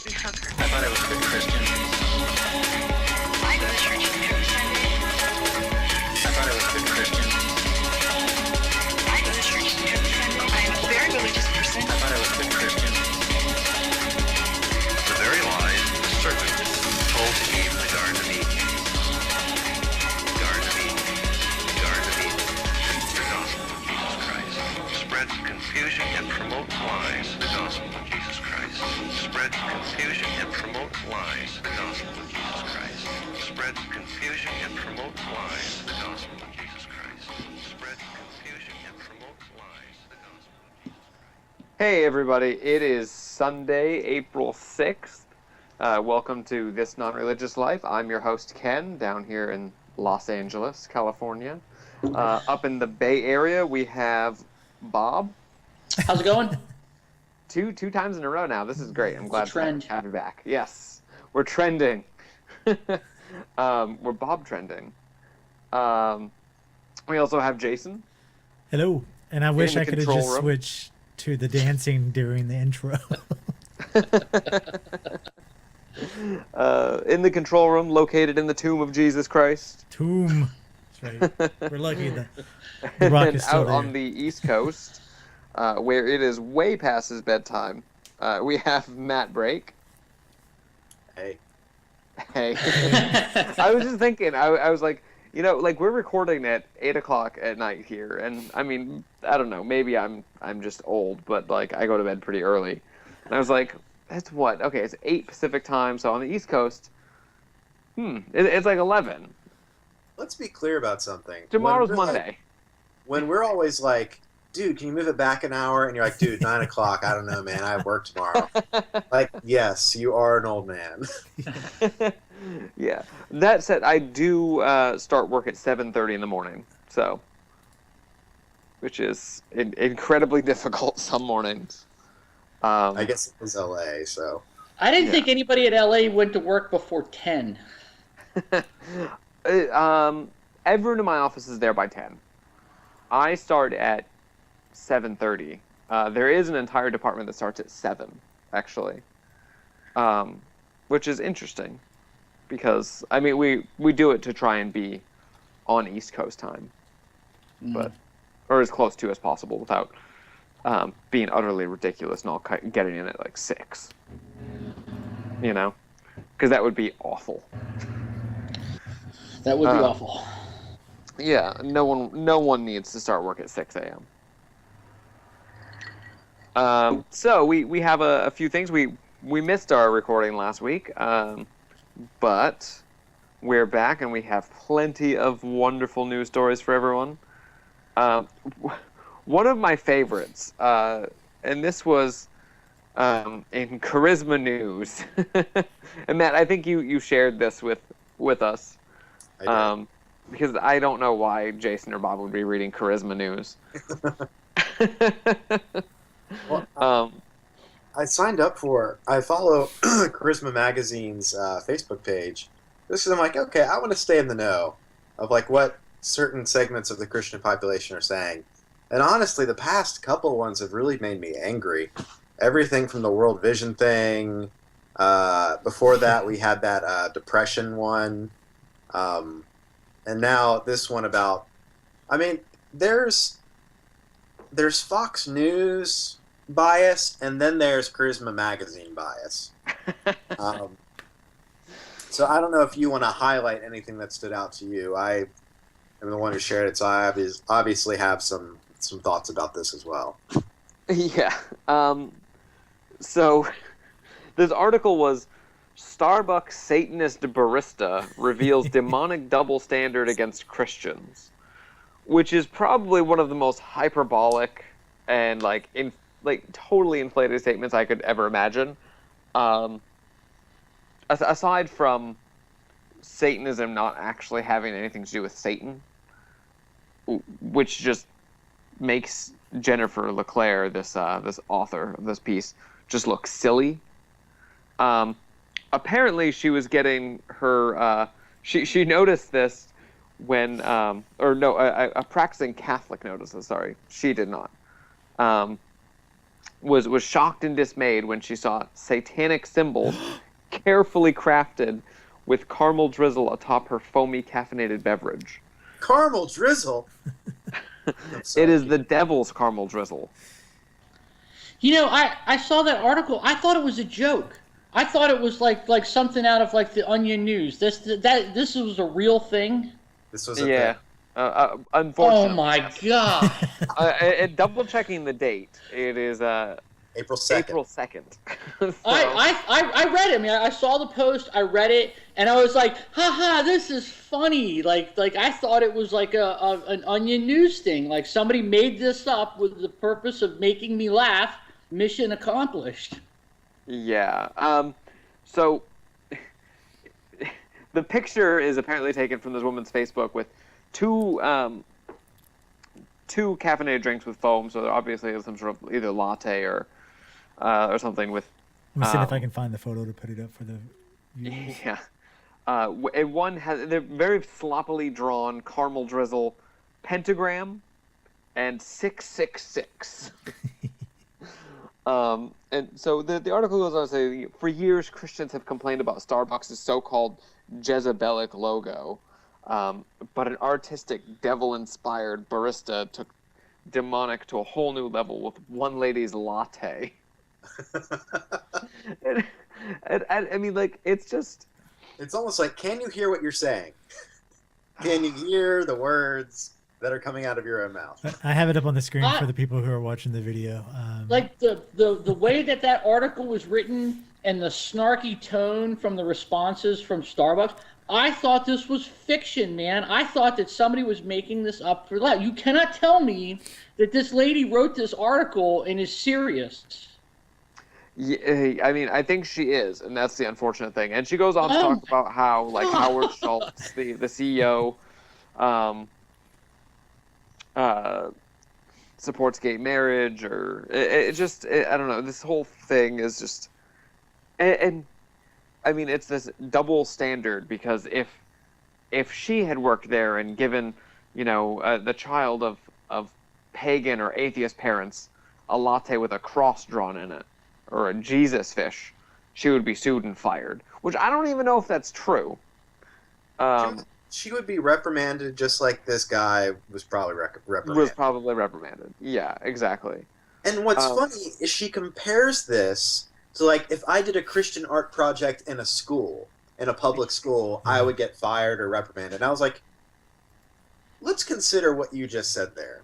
and hooker. I thought I was a good Christian. I go to church every Sunday. I thought I was a good Christian. I go to church every Sunday. I am a very religious person. I thought I was a good Christian. The very lies the serpent told to Eve in the Garden of Eden. Garden of Eden. Garden of Eden. The gospel of Jesus Christ. Spread confusion and promote lies. The gospel of Jesus Christ. Spread confusion and promote lies. The gospel of Jesus Christ. Spread confusion and promote lies. The gospel of Jesus Christ. Spread confusion and promote lies. The gospel of Jesus Christ. Hey everybody, it is Sunday, April 6th. Welcome to This Non-Religious Life. I'm your host, Ken, down here in Los Angeles, California. Up in the Bay Area, we have Bob. How's it going? Two times in a row now. This is great. I'm glad trend. to have you back. Yes, we're trending. We're Bob trending. We also have Jason. Hello, and I wish the I could have control just room. switched to the dancing during the intro. In the control room, located in the tomb of Jesus Christ. Tomb. That's right. We're lucky that the rock And is still out there. on the East Coast, where it is way past his bedtime, we have Matt Brake. Hey. Hey. I was just thinking, I was like, you know, like we're recording at 8 o'clock at night here, and I mean, I don't know, maybe I'm just old, but like I go to bed pretty early, and I was like, that's what? Okay, it's 8 Pacific time, so on the East Coast, it's like 11. Let's be clear about something. Tomorrow's When we're Monday. when we're always like, dude, can you move it back an hour? And you're like, dude, 9 o'clock. I don't know, man. I have work tomorrow. Like, yes, you are an old man. Yeah. That said, I do start work at 7:30 in the morning, so which is incredibly difficult some mornings. I guess it was LA, so. I didn't Yeah. think anybody at LA went to work before 10. Everyone in my office is there by 10. I start at 7:30. There is an entire department that starts at 7, actually, which is interesting because I mean we do it to try and be on East Coast time, but or as close to as possible without being utterly ridiculous and all getting in at like 6. You know, because that would be awful. That would be awful. Yeah, no one needs to start work at 6 a.m. So we have a few things. We missed our recording last week, but we're back and we have plenty of wonderful news stories for everyone. One of my favorites, and this was in Charisma News, and Matt, I think you shared this with us. I did. Because I don't know why Jason or Bob would be reading Charisma News. Well, I signed up I follow Charisma Magazine's Facebook page. This is, I'm like, okay, I want to stay in the know of like what certain segments of the Christian population are saying. And honestly, the past couple ones have really made me angry. Everything from the World Vision thing. Before that, we had that depression one. And now this one about, I mean, there's Fox News bias, and then there's Charisma Magazine bias. So I don't know if you want to highlight anything that stood out to you. I am the one who shared it, so I obviously have some thoughts about this as well. Yeah. So this article was Starbucks Satanist barista reveals demonic double standard against Christians, which is probably one of the most hyperbolic and like totally inflated statements I could ever imagine. Aside from Satanism not actually having anything to do with Satan, which just makes Jennifer LeClaire, this author of this piece, just look silly. Apparently she was getting her she noticed this when a practicing Catholic noticed this. Sorry, she did not. was shocked and dismayed when she saw satanic symbols carefully crafted with caramel drizzle atop her foamy caffeinated beverage. Caramel drizzle. It is the devil's caramel drizzle. You know, I saw that article. I thought it was a joke. I thought it was like something out of like the Onion News. This was a real thing. This was a Yeah. thing. Unfortunately. Oh my god! And double checking the date, it is April 2nd. April 2nd. So, I read it. I mean, I saw the post. I read it, and I was like, "Haha, this is funny." Like I thought it was like an Onion News thing. Like somebody made this up with the purpose of making me laugh. Mission accomplished. yeah. So the picture is apparently taken from this woman's Facebook with two caffeinated drinks with foam. So there obviously is some sort of either latte or something with. Let me see if I can find the photo to put it up for the viewers. Yeah. One has they're very sloppily drawn caramel drizzle pentagram and 666. And so the article goes on to say, for years Christians have complained about Starbucks' so-called Jezebelic logo, but an artistic, devil-inspired barista took demonic to a whole new level with one lady's latte. and I mean, like, it's just... It's almost like, can you hear what you're saying? Can you hear the words that are coming out of your own mouth? I have it up on the screen for the people who are watching the video. Like the way that article was written and the snarky tone from the responses from Starbucks, I thought this was fiction, man. I thought that somebody was making this up for that. You cannot tell me that this lady wrote this article and is serious. Yeah, I mean, I think she is, and that's the unfortunate thing. And she goes on to talk about how, like, Howard Schultz, the CEO, supports gay marriage, or it just, I don't know. This whole thing is just, and I mean, it's this double standard, because if she had worked there and given, the child of pagan or atheist parents a latte with a cross drawn in it, or a Jesus fish, she would be sued and fired. Which I don't even know if that's true. She would be reprimanded just like this guy was probably reprimanded. Was probably reprimanded. Yeah, exactly. And what's funny is she compares this to, like, if I did a Christian art project in a school, in a public school, I would get fired or reprimanded. And I was like, let's consider what you just said there.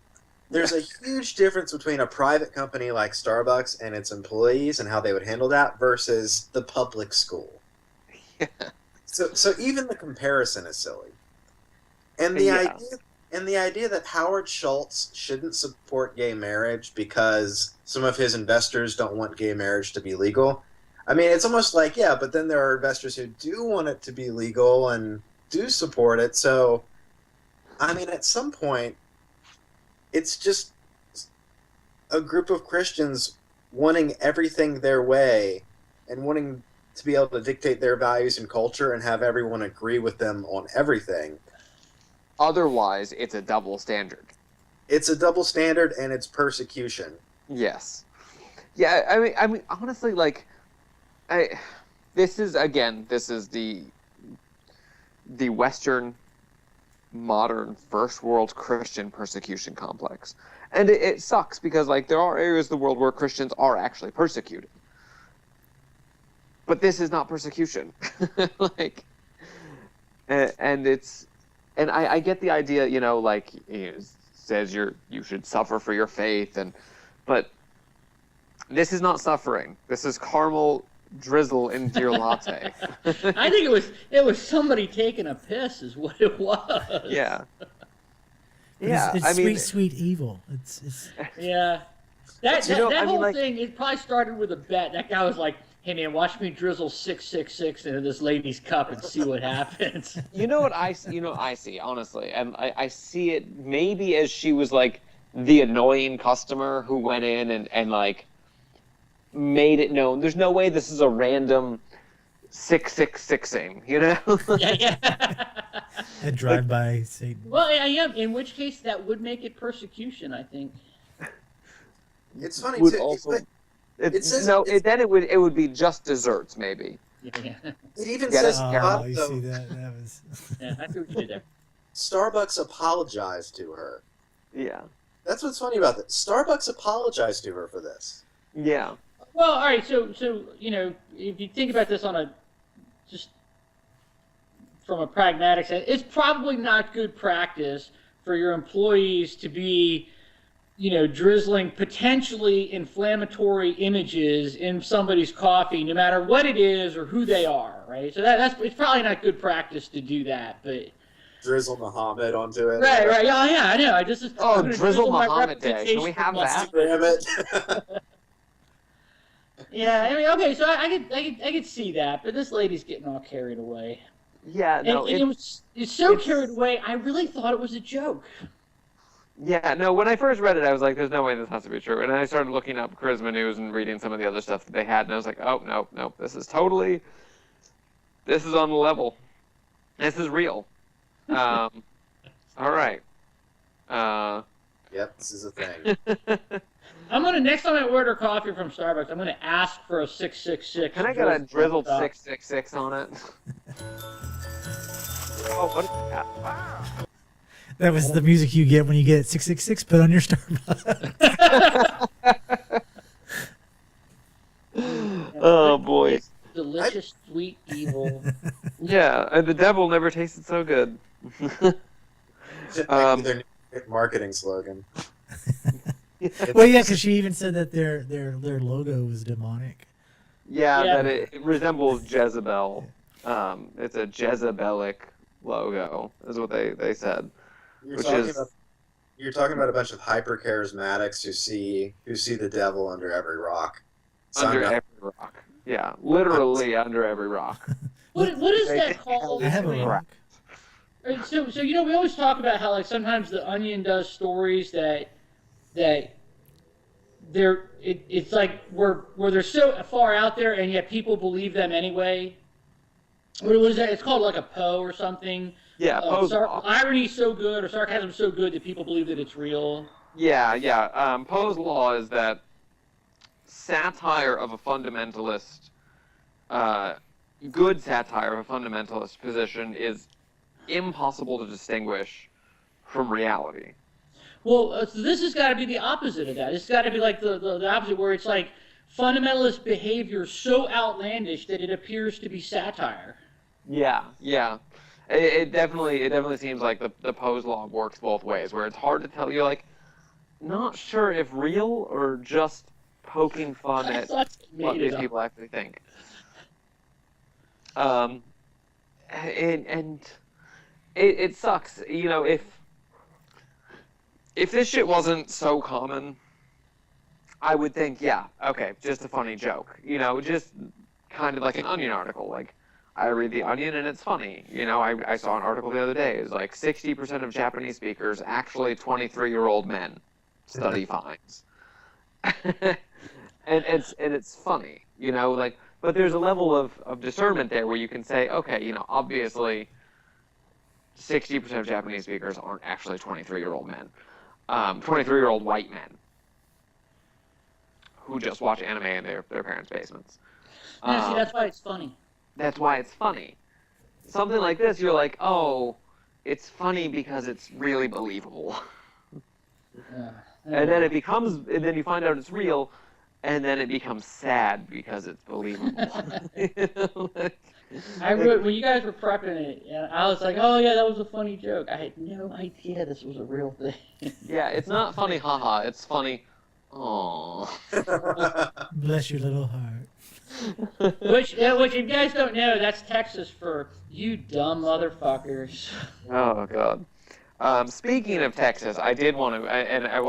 There's a huge difference between a private company like Starbucks and its employees and how they would handle that versus the public school. Yeah. So even the comparison is silly. And the idea that Howard Schultz shouldn't support gay marriage because some of his investors don't want gay marriage to be legal. I mean, it's almost like, yeah, but then there are investors who do want it to be legal and do support it. So, I mean, at some point, it's just a group of Christians wanting everything their way and wanting to be able to dictate their values and culture and have everyone agree with them on everything. Otherwise, it's a double standard. It's a double standard, and it's persecution. Yes. Yeah, I mean, honestly, like, this is the Western, modern, first world Christian persecution complex. And it sucks because, like, there are areas of the world where Christians are actually persecuted. But this is not persecution. Like, and it's... And I get the idea, like, it says you should suffer for your faith, but this is not suffering. This is caramel drizzle into your latte. I think it was somebody taking a piss, is what it was. Yeah. Yeah, it's I mean, sweet evil. It's yeah. That whole like, thing, it probably started with a bet. That guy was like, hey man, watch me drizzle 666 into this lady's cup and see what happens. You know what I see, honestly, and I see it maybe as she was like the annoying customer who went in and like made it known. There's no way this is a random 666ing, Yeah. a drive-by Satan. Well, I am. In which case, that would make it persecution, I think. It's funny Would too. also- It says Then it would be just desserts maybe. Yeah. it even Yeah, says Oh, you so see that? That was. Yeah, I see what you did there. Starbucks apologized to her. Yeah. That's what's funny about this. Starbucks apologized to her for this. Yeah. Well, all right. So if you think about this on a just from a pragmatic sense, it's probably not good practice for your employees to be, drizzling potentially inflammatory images in somebody's coffee, no matter what it is or who they are, right? So it's probably not good practice to do that, but. Drizzle Muhammad onto it. Right. Yeah, I know. I'm gonna Drizzle my Muhammad Day. Can we reputation have on that? Instagram it. Yeah, I mean, okay, so I could see that, but this lady's getting all carried away. Yeah, no, And it's so carried away, I really thought it was a joke. yeah, no. When I first read it, I was like, "There's no way this has to be true." And then I started looking up Charisma News and reading some of the other stuff that they had, and I was like, "Oh no, this is on the level. This is real." All right. Yep, this is a thing. Next time I order coffee from Starbucks, I'm gonna ask for a 666. Can I get a drizzled 666 on it? Oh, what is that? That was the music you get when you get 666 put on your Starbucks. Oh boy. Delicious, sweet, evil. Yeah, and the devil never tasted so good. Their new marketing slogan. Well, yeah, because she even said that their logo was demonic. Yeah, Yeah. that it resembles Jezebel. It's a Jezebelic logo, is what they said. You're talking about a bunch of hyper charismatics who see the devil under every rock. Under every rock. Yeah, literally under every rock. What is that called? I have a rock. So we always talk about how like sometimes the Onion does stories that it's like where they're so far out there and yet people believe them anyway. What is that? It's called like a Poe or something. Yeah, Poe's law. Irony's so good or sarcasm's so good that people believe that it's real. Yeah. Poe's law is that satire of a fundamentalist, good satire of a fundamentalist position is impossible to distinguish from reality. Well, so this has got to be the opposite of that. It's got to be like the opposite, where it's like fundamentalist behavior so outlandish that it appears to be satire. Yeah. It definitely seems like the Poe's law works both ways, where it's hard to tell. You're like, not sure if real or just poking fun at what these people actually think. And it sucks, if this shit wasn't so common, I would think, yeah, okay, just a funny joke, just kind of like an Onion article. Like, I read the Onion and it's funny. I saw an article the other day. It's like 60% of Japanese speakers actually 23-year-old men. Study finds. and it's funny, but there's a level of discernment there where you can say, okay, obviously 60% of Japanese speakers aren't actually 23-year-old men. 23-year-old white men who just watch anime in their parents' basements. Yeah, see, that's why it's funny. That's why it's funny. Something like this, you're like, oh, it's funny because it's really believable. Yeah. And then and then you find out it's real, and then it becomes sad because it's believable. I wrote when you guys were prepping it, and I was like, "Oh yeah, that was a funny joke." I had no idea this was a real thing. Yeah, it's not funny, haha. It's funny. Aww. Bless your little heart. Which if you guys don't know, that's Texas for you dumb motherfuckers. Oh god. Speaking of Texas, I did want to, and I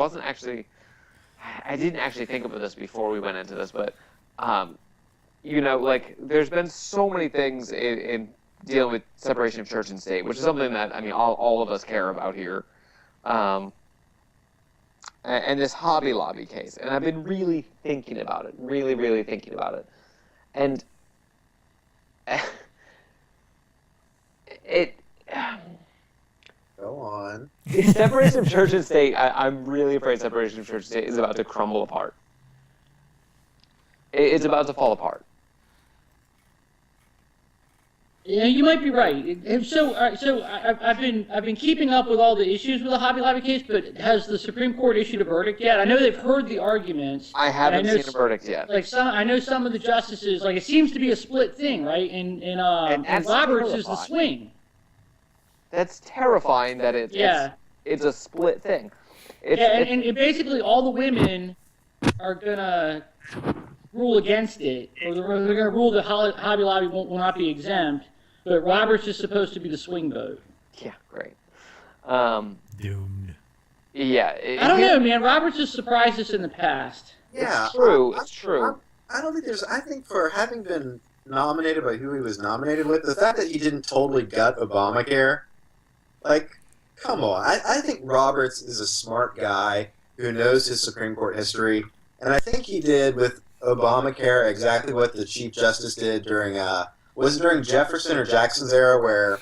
didn't actually think about this before we went into this, but there's been so many things in dealing with separation of church and state, which is something that, all of us care about here. And this Hobby Lobby case. And I've been really thinking about it. Really, really thinking about it. And Go on. separation of church and state, I'm really afraid separation of church and state is about to crumble apart. It's about to fall apart. Yeah, you might be right. I've been keeping up with all the issues with the Hobby Lobby case, but has the Supreme Court issued a verdict yet? I know they've heard the arguments. I haven't seen a verdict yet. I know some of the justices, it seems to be a split thing, right? And Roberts is the swing. That's terrifying that it's a split thing. And basically all the women are gonna rule against it, or they're gonna rule that Hobby Lobby will not be exempt. But Roberts is supposed to be the swing vote. Yeah, great. Doomed. Yeah. I don't know, man. Roberts has surprised us in the past. Yeah, it's true. It's true. I don't think there's. I think for having been nominated by who he was nominated with, the fact that he didn't totally gut Obamacare, come on. I think Roberts is a smart guy who knows his Supreme Court history, and I think he did with Obamacare exactly what the Chief Justice did during was it during Jefferson or Jackson's era, where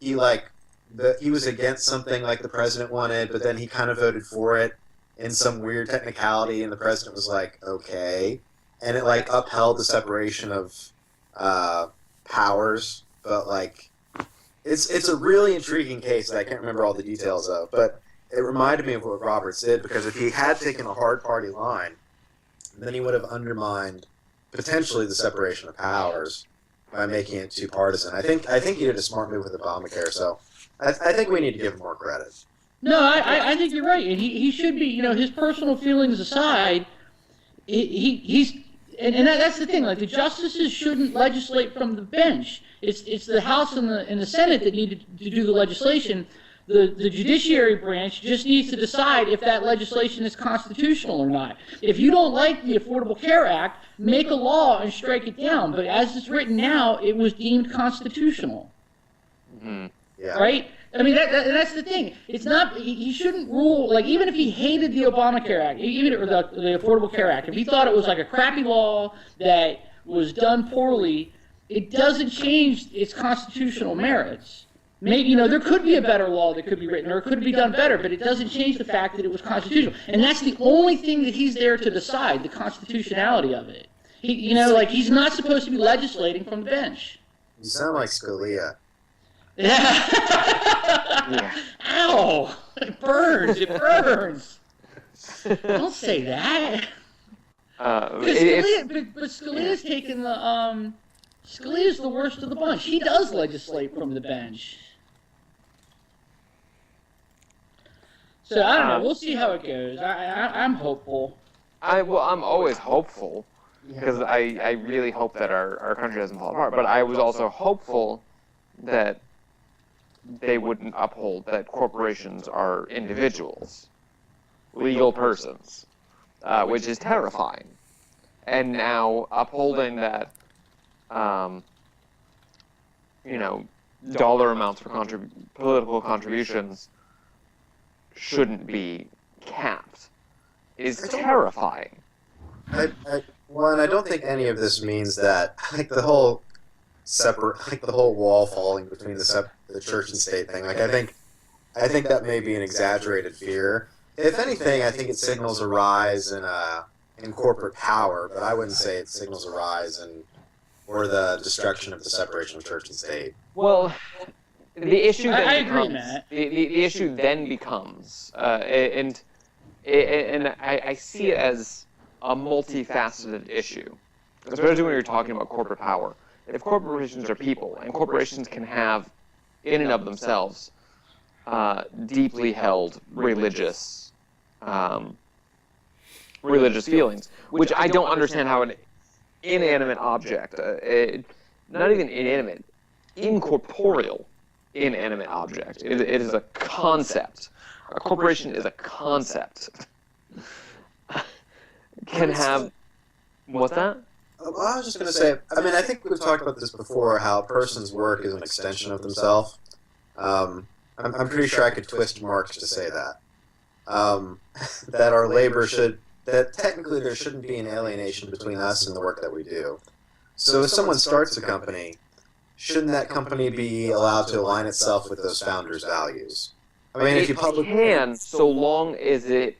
he he was against something like the president wanted, but then he kind of voted for it in some weird technicality, and the president was like, okay, and it upheld the separation of powers, but it's a really intriguing case that I can't remember all the details of, but it reminded me of what Roberts did, because if he had taken a hard party line, then he would have undermined potentially the separation of powers by making it too partisan. I think he did a smart move with Obamacare, so I think we need to give him more credit. No, I think you're right, and he should be. His personal feelings aside, that's the thing. The justices shouldn't legislate from the bench. It's the House and the Senate that need to do the legislation. The judiciary branch just needs to decide if that legislation is constitutional or not. If you don't like the Affordable Care Act, make a law and strike it down. But as it's written now, it was deemed constitutional. Mm-hmm. Yeah. Right? I mean, that's the thing. It's not. He shouldn't rule. Even if he hated the Obamacare Act, or the Affordable Care Act, if he thought it was a crappy law that was done poorly, it doesn't change its constitutional merits. Maybe, there could be a better law that could be written, or it could be done better, but it doesn't change the fact that it was constitutional. And that's the only thing that he's there to decide, the constitutionality of it. He's not supposed to be legislating from the bench. You sound like Scalia. Yeah. Ow! It burns. It burns. Don't say that. Scalia's taken the Scalia's the worst of the bunch. He does legislate from the bench. So I don't know. We'll see how it goes. I'm hopeful. I'm always hopeful, because I really hope that our country doesn't fall apart. But I was also hopeful that they wouldn't uphold that corporations are individuals, legal persons, which is terrifying. And now upholding that, dollar amounts for political contributions shouldn't be capped is terrifying. I don't think any of this means that the whole wall falling between the church and state thing. I think that may be an exaggerated fear. If anything, I think it signals a rise in corporate power, but I wouldn't say it signals a rise or the destruction of the separation of church and state. Well, the issue then I agree, Matt. The issue then becomes, and I see it as a multifaceted issue, especially when you're talking about corporate power. If corporations are people, and corporations can have, in and of themselves, deeply held religious feelings, which I don't understand how an inanimate object, not even inanimate, incorporeal inanimate object. It is a concept. A corporation is a concept. Can have... What's that? Well, I was just going to say, I think we've talked about this before, how a person's work is an extension of themselves. I'm pretty sure I could twist Marx to say that. That our labor that technically there shouldn't be an alienation between us and the work that we do. So if someone starts a company, shouldn't that company be allowed to align itself with those founders' values? If you can, so long as it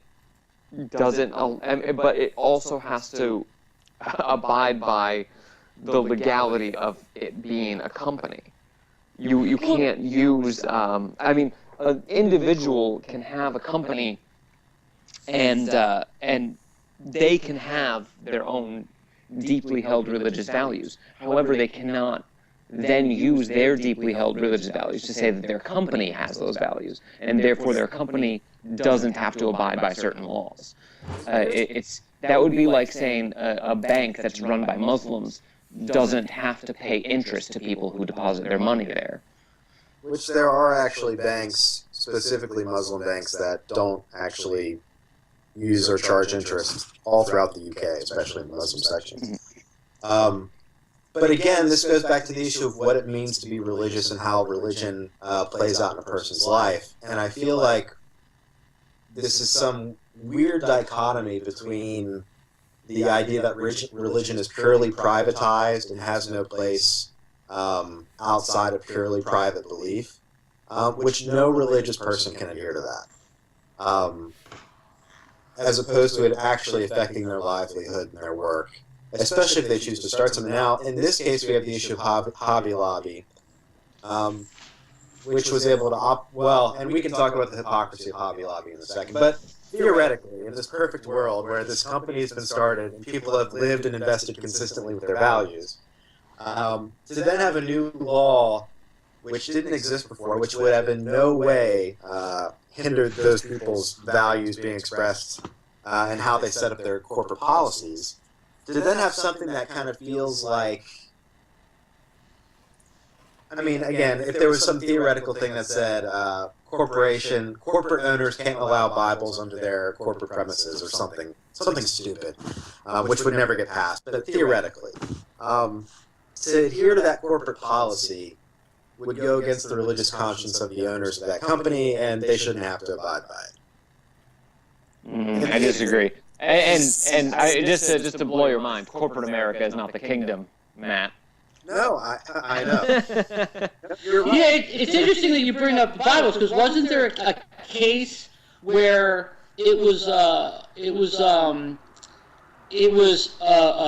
doesn't, but it also has to abide by the legality of it being a company. You can't use. I mean, an individual can have a company, and they can have their own deeply held religious values. However, they cannot then use their deeply held religious values to say that their company has those values, and therefore their company doesn't have to abide by certain laws. That would be like saying a bank that's run by Muslims doesn't have to pay interest to people who deposit their money there. Which there are actually banks, specifically Muslim banks, that don't actually use or charge interest all throughout the UK, especially in the Muslim sections. But again, this goes back to the issue of what it means to be religious and how religion plays out in a person's life. And I feel like this is some weird dichotomy between the idea that religion is purely privatized and has no place outside of purely private belief, which no religious person can adhere to that, as opposed to it actually affecting their livelihood and their work, especially if they choose to start something. Now, in this case, we have the issue of Hobby Lobby, which was able to and we can talk about the hypocrisy of Hobby Lobby in a second, but theoretically, in this perfect world where this company has been started and people have lived and invested consistently with their values, to then have a new law which didn't exist before, which would have in no way hindered those people's values being expressed and how they set up their corporate policies, to then have something that kind of feels like, I mean, again, if there was some theoretical thing that said corporate owners can't allow Bibles under their corporate premises or something stupid, which would never get passed, but theoretically, to adhere to that corporate policy would go against the religious conscience of the owners of that company, and they shouldn't have to abide by it. I disagree. And I, just to blow your mind, corporate America is not the kingdom, Matt. No, I know. You're right. Yeah, it's interesting that you bring up the Bibles, because wasn't there a case where it was a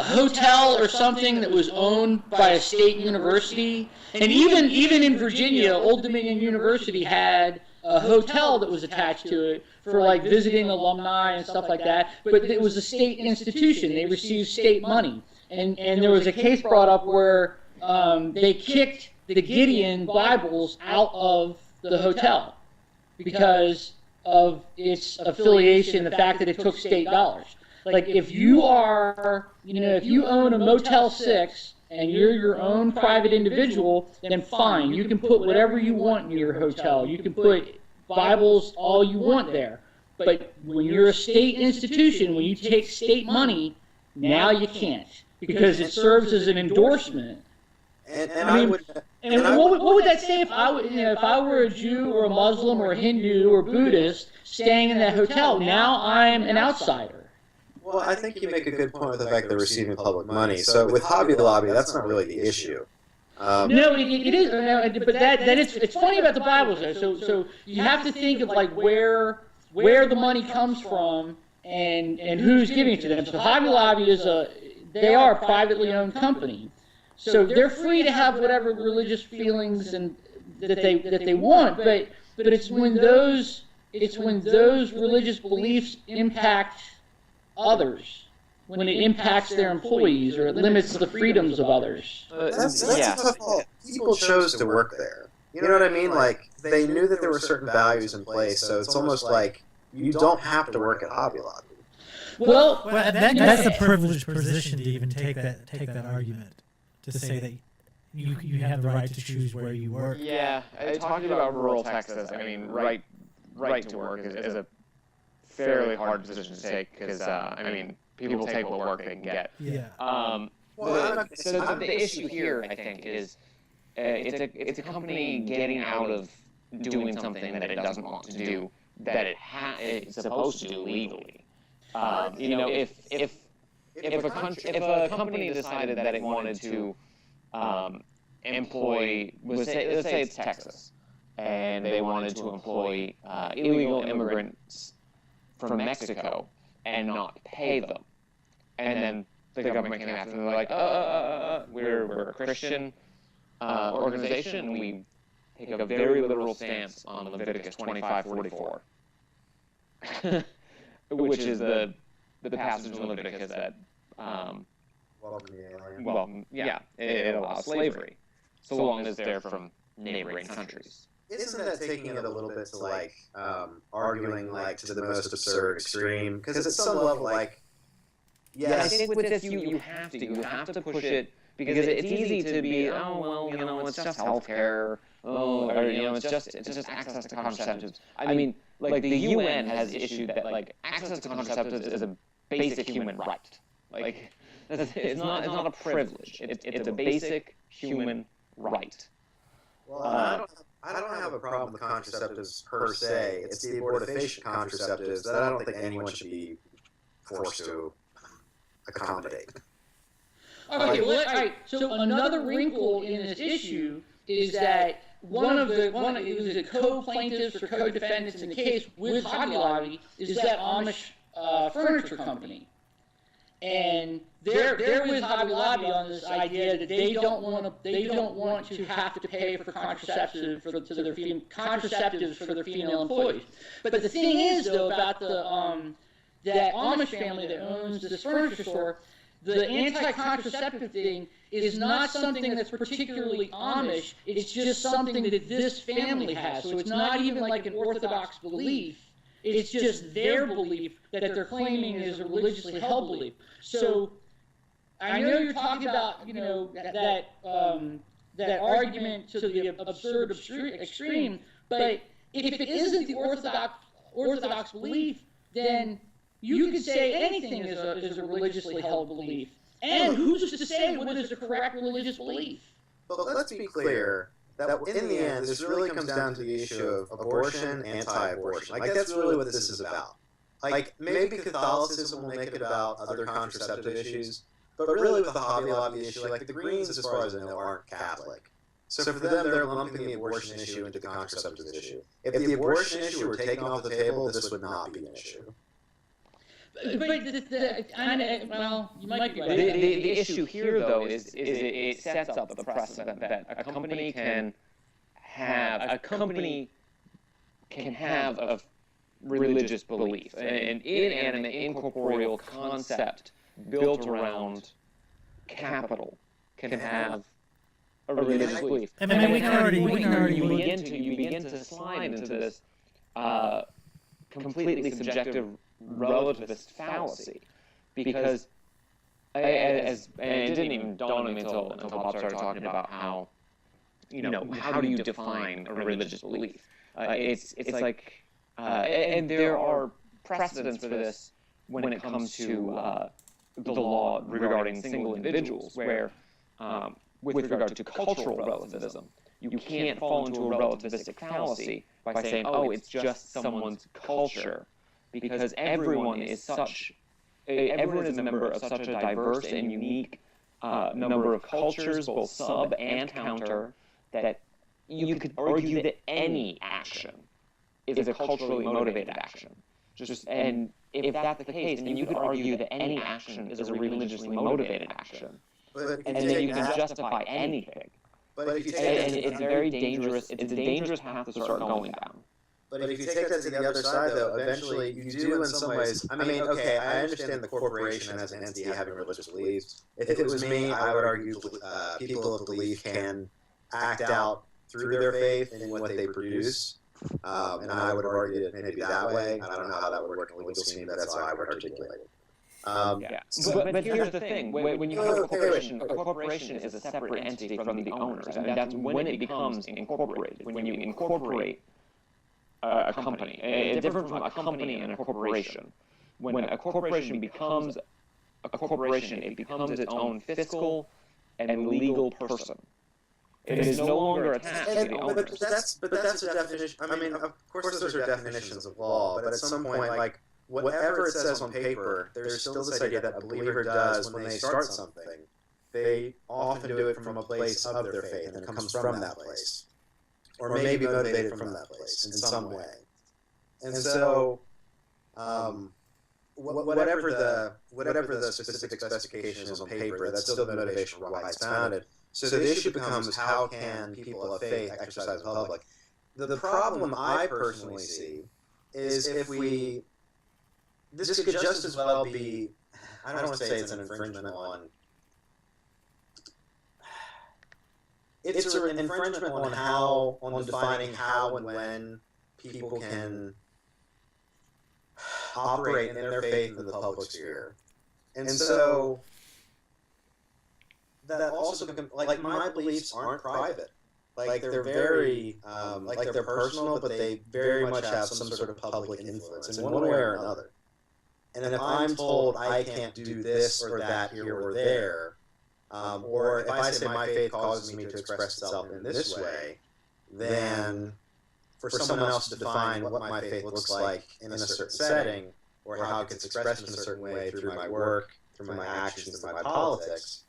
hotel or something that was owned by a state university, and even in Virginia, Old Dominion University had a hotel that was attached to it for like visiting alumni and stuff like that. But it was a state institution; they received state money, and there was a case brought up where they kicked the Gideon Bibles out of the hotel because of its affiliation, the fact that it took state dollars. Like, if you are, if you own a Motel 6 and you're your own private individual, then fine, you can put whatever you want in your hotel. You can put Bibles all you want there. But when you're a state institution, when you take state money, now you can't, because it serves as an endorsement. What would that say if I were a Jew or a Muslim or a Hindu or Buddhist staying in that hotel? Now I'm an outsider. Well, I think you make a good point with the fact they're receiving public money. So with Hobby Lobby, that's not really the issue. No, it is. No, but then it's funny about the Bibles though. So you have to think of like where the money comes from and who's giving it to them. So Hobby Lobby they are a privately owned company. So they're free to have whatever religious feelings and that they want, but it's when those religious beliefs impact others, when it impacts their employees or it limits the freedoms of others. That's a tough call. People chose to work there. You know what I mean? Like, they knew that there were certain values in place, so it's almost like you don't have to work at Hobby Lobby. Well, that's a privileged position to even take that argument, to say that you have the right to choose where you work. Yeah, talking about rural Texas, I mean, right to work is a fairly hard position to take, because people take what work they can get. Yeah. So the issue here, I think, is it's a company getting out of doing something that it doesn't want to do, that it's supposed to do legally. If a company decided that it wanted to employ, let's say it's Texas, and they wanted to employ illegal immigrants from Mexico and not pay them, and then the government came after them. They're like, we're a Christian organization, and we take a very literal stance on Leviticus 25:44, which is the passage in Leviticus that, it allows slavery, so long as they're from neighboring countries. Isn't that taking it a little bit to like arguing like to the most absurd extreme? Because at some level, like, I think with this you have to push it, because it's easy to be, it's just healthcare, it's just access to contraceptives. I mean, like the UN has issued that like access to contraceptives is a basic human right. Like it's not a privilege. It's a basic human right. Well, I don't have a problem with contraceptives per se. It's the abortifacient contraceptives that I don't think anyone should be forced to accommodate. Okay, all right. So another wrinkle in this issue is that one of the co-plaintiffs or co-defendants in the case with Hobby Lobby is that Amish furniture company. And they're with Hobby Lobby on this idea that they don't want to have to pay for contraceptives for their female employees. But the thing is, though, about that Amish family that owns this furniture store, the anti-contraceptive thing is not something that's particularly Amish. It's just something that this family has. So it's not even like an Orthodox belief. It's just their belief that they're claiming is a religiously held belief. So I know you're talking about, that argument to the absurd extreme, but if it isn't the Orthodox belief, then you could say anything is a religiously held belief. And who's to say what is a correct religious belief? But let's be clear that in the end, this really comes down to the issue of abortion, anti-abortion. Like, that's really what this is about. Like, maybe Catholicism will make it about other contraceptive issues, but really with the Hobby Lobby issue, like, the Greens, as far as I know, aren't Catholic. So for them, they're lumping the abortion issue into the contraceptive issue. If the abortion issue were taken off the table, this would not be an issue. But you might be right. The issue here, though, is it sets up the precedent that a company can have a religious belief, an inanimate, incorporeal concept built around capital can have a religious belief. I mean, we can already you begin to slide into this completely subjective relativist fallacy, because and it didn't even dawn on me until Bob started talking about how do you define a religious belief? It's like and there are precedents for this when it comes to the law regarding single individuals, where with regard to cultural relativism, you can't fall into a relativistic fallacy by saying, oh, it's just someone's culture, because everyone is a member of such a diverse and unique number of cultures, both sub and counter, that you could argue that any action is a culturally motivated action. And if that's the case, then you could argue that any action is a religiously motivated action, and then you can justify anything. But if you And it's very dangerous. It's a dangerous path to start going down. But if you take that to the other side, though, eventually you do in some ways. I mean, okay, I understand the corporation as an entity having religious beliefs. If it was me, I would argue people of belief can act out through their faith in what they produce. And I would argue it maybe that way. I don't know how that would work in the legal scheme, but that's how I would articulate it. But here's the thing: when you have a corporation is a separate entity from the owners, and that's when it becomes incorporated. When you incorporate a company, it's different from a company and a corporation. When a corporation becomes a corporation, it becomes its own fiscal and legal person. It is no longer attached to the owners. But that's a definition. I mean, of course, those are definitions of law. But at some point, like, whatever it says on paper, there's still this idea that a believer does when they start something. They often do it from a place of their faith, and it comes from that place, or maybe motivated from that place in some way. And so, whatever the specific specification is on paper, that's still the motivation for why it's founded. So the issue becomes, how can people of faith exercise in public? The problem I personally see is this could just as well be, I don't want to say it's an infringement on, it's an infringement on defining how and when people can operate in their faith in the public sphere. And so that also, like, my beliefs aren't private. Like, they're very, like, they're personal, but they very much have some sort of public influence in one way or another. And if I'm told I can't do this or that here or there, or if I say my faith causes me to express itself in this way, then for someone else to define what my faith looks like in a certain setting, or how it gets expressed in a certain way through my work, through my actions, through my politics,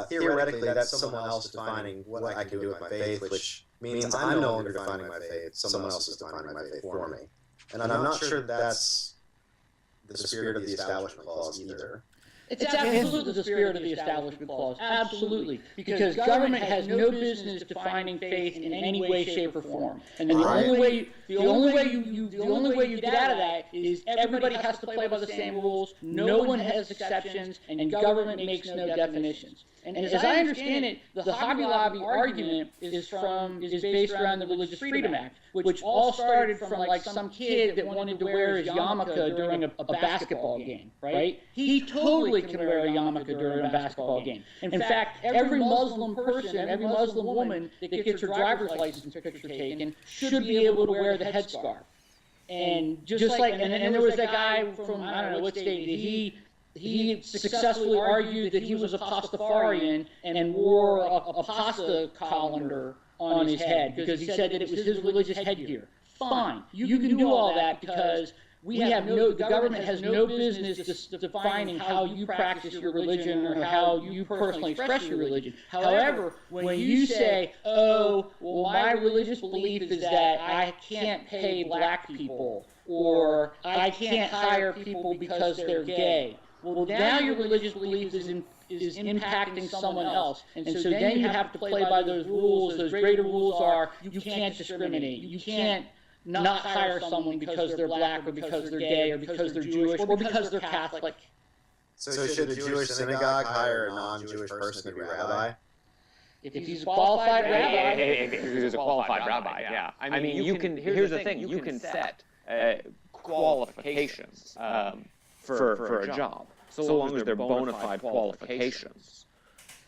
theoretically that's someone else defining what I can do with my faith, which means I'm no longer defining my faith, someone else is defining my faith for me. And I'm not sure that's the spirit of the Establishment Clause either. It's absolutely the spirit of the Establishment Clause. Absolutely. Because government has no business defining faith in any way, shape, or form. And the only way you get out of that is everybody has to play by the same rules, no one has exceptions, and government makes no definitions. And as I understand it, the Hobby Lobby argument is based around the Religious Freedom Act, which all started from like some kid that wanted to wear his yarmulke during a basketball game, right? He totally can wear a yarmulke during a basketball game. In fact, every Muslim person, every Muslim woman that gets her driver's license picture taken should be able to wear the headscarf. And just like, and there was that guy from, I don't know what state, he successfully argued that he was a Pastafarian and wore a pasta colander on his head because he said that it was his religious headgear. Fine, you can do all that because the government has no business defining how you practice your religion or how you personally express your religion. However, when you say, oh, well, my religious belief is that I can't pay black people or I can't hire people because they're gay, well, now your religious belief is impacting someone else. And so then you have to play by those rules. Those greater rules are you can't discriminate. You can't not hire someone because they're black or because they're gay or because they're Jewish or because they're Catholic. So should a Jewish synagogue hire a non-Jewish person to be a rabbi? If he's a qualified rabbi. If he's a qualified rabbi, yeah. I mean, you can. Here's the thing: you can set qualifications for a job, so long as they're bona fide qualifications.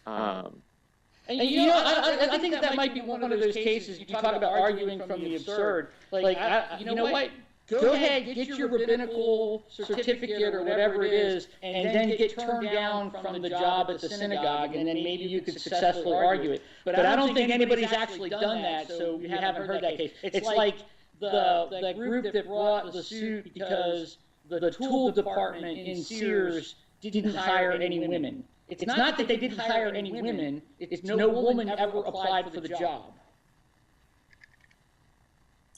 And I think that might be one of those cases you talk about arguing from the absurd. Like, you know what? Go ahead, get your rabbinical certificate or whatever it is, and then get turned down from the job at the synagogue, and then maybe you could successfully argue it. But I don't think anybody's actually done that, so you haven't heard that case. It's like the group that brought the suit because the tool department in Sears didn't hire any women. It's not that they didn't hire any women, it's no woman ever applied for the job.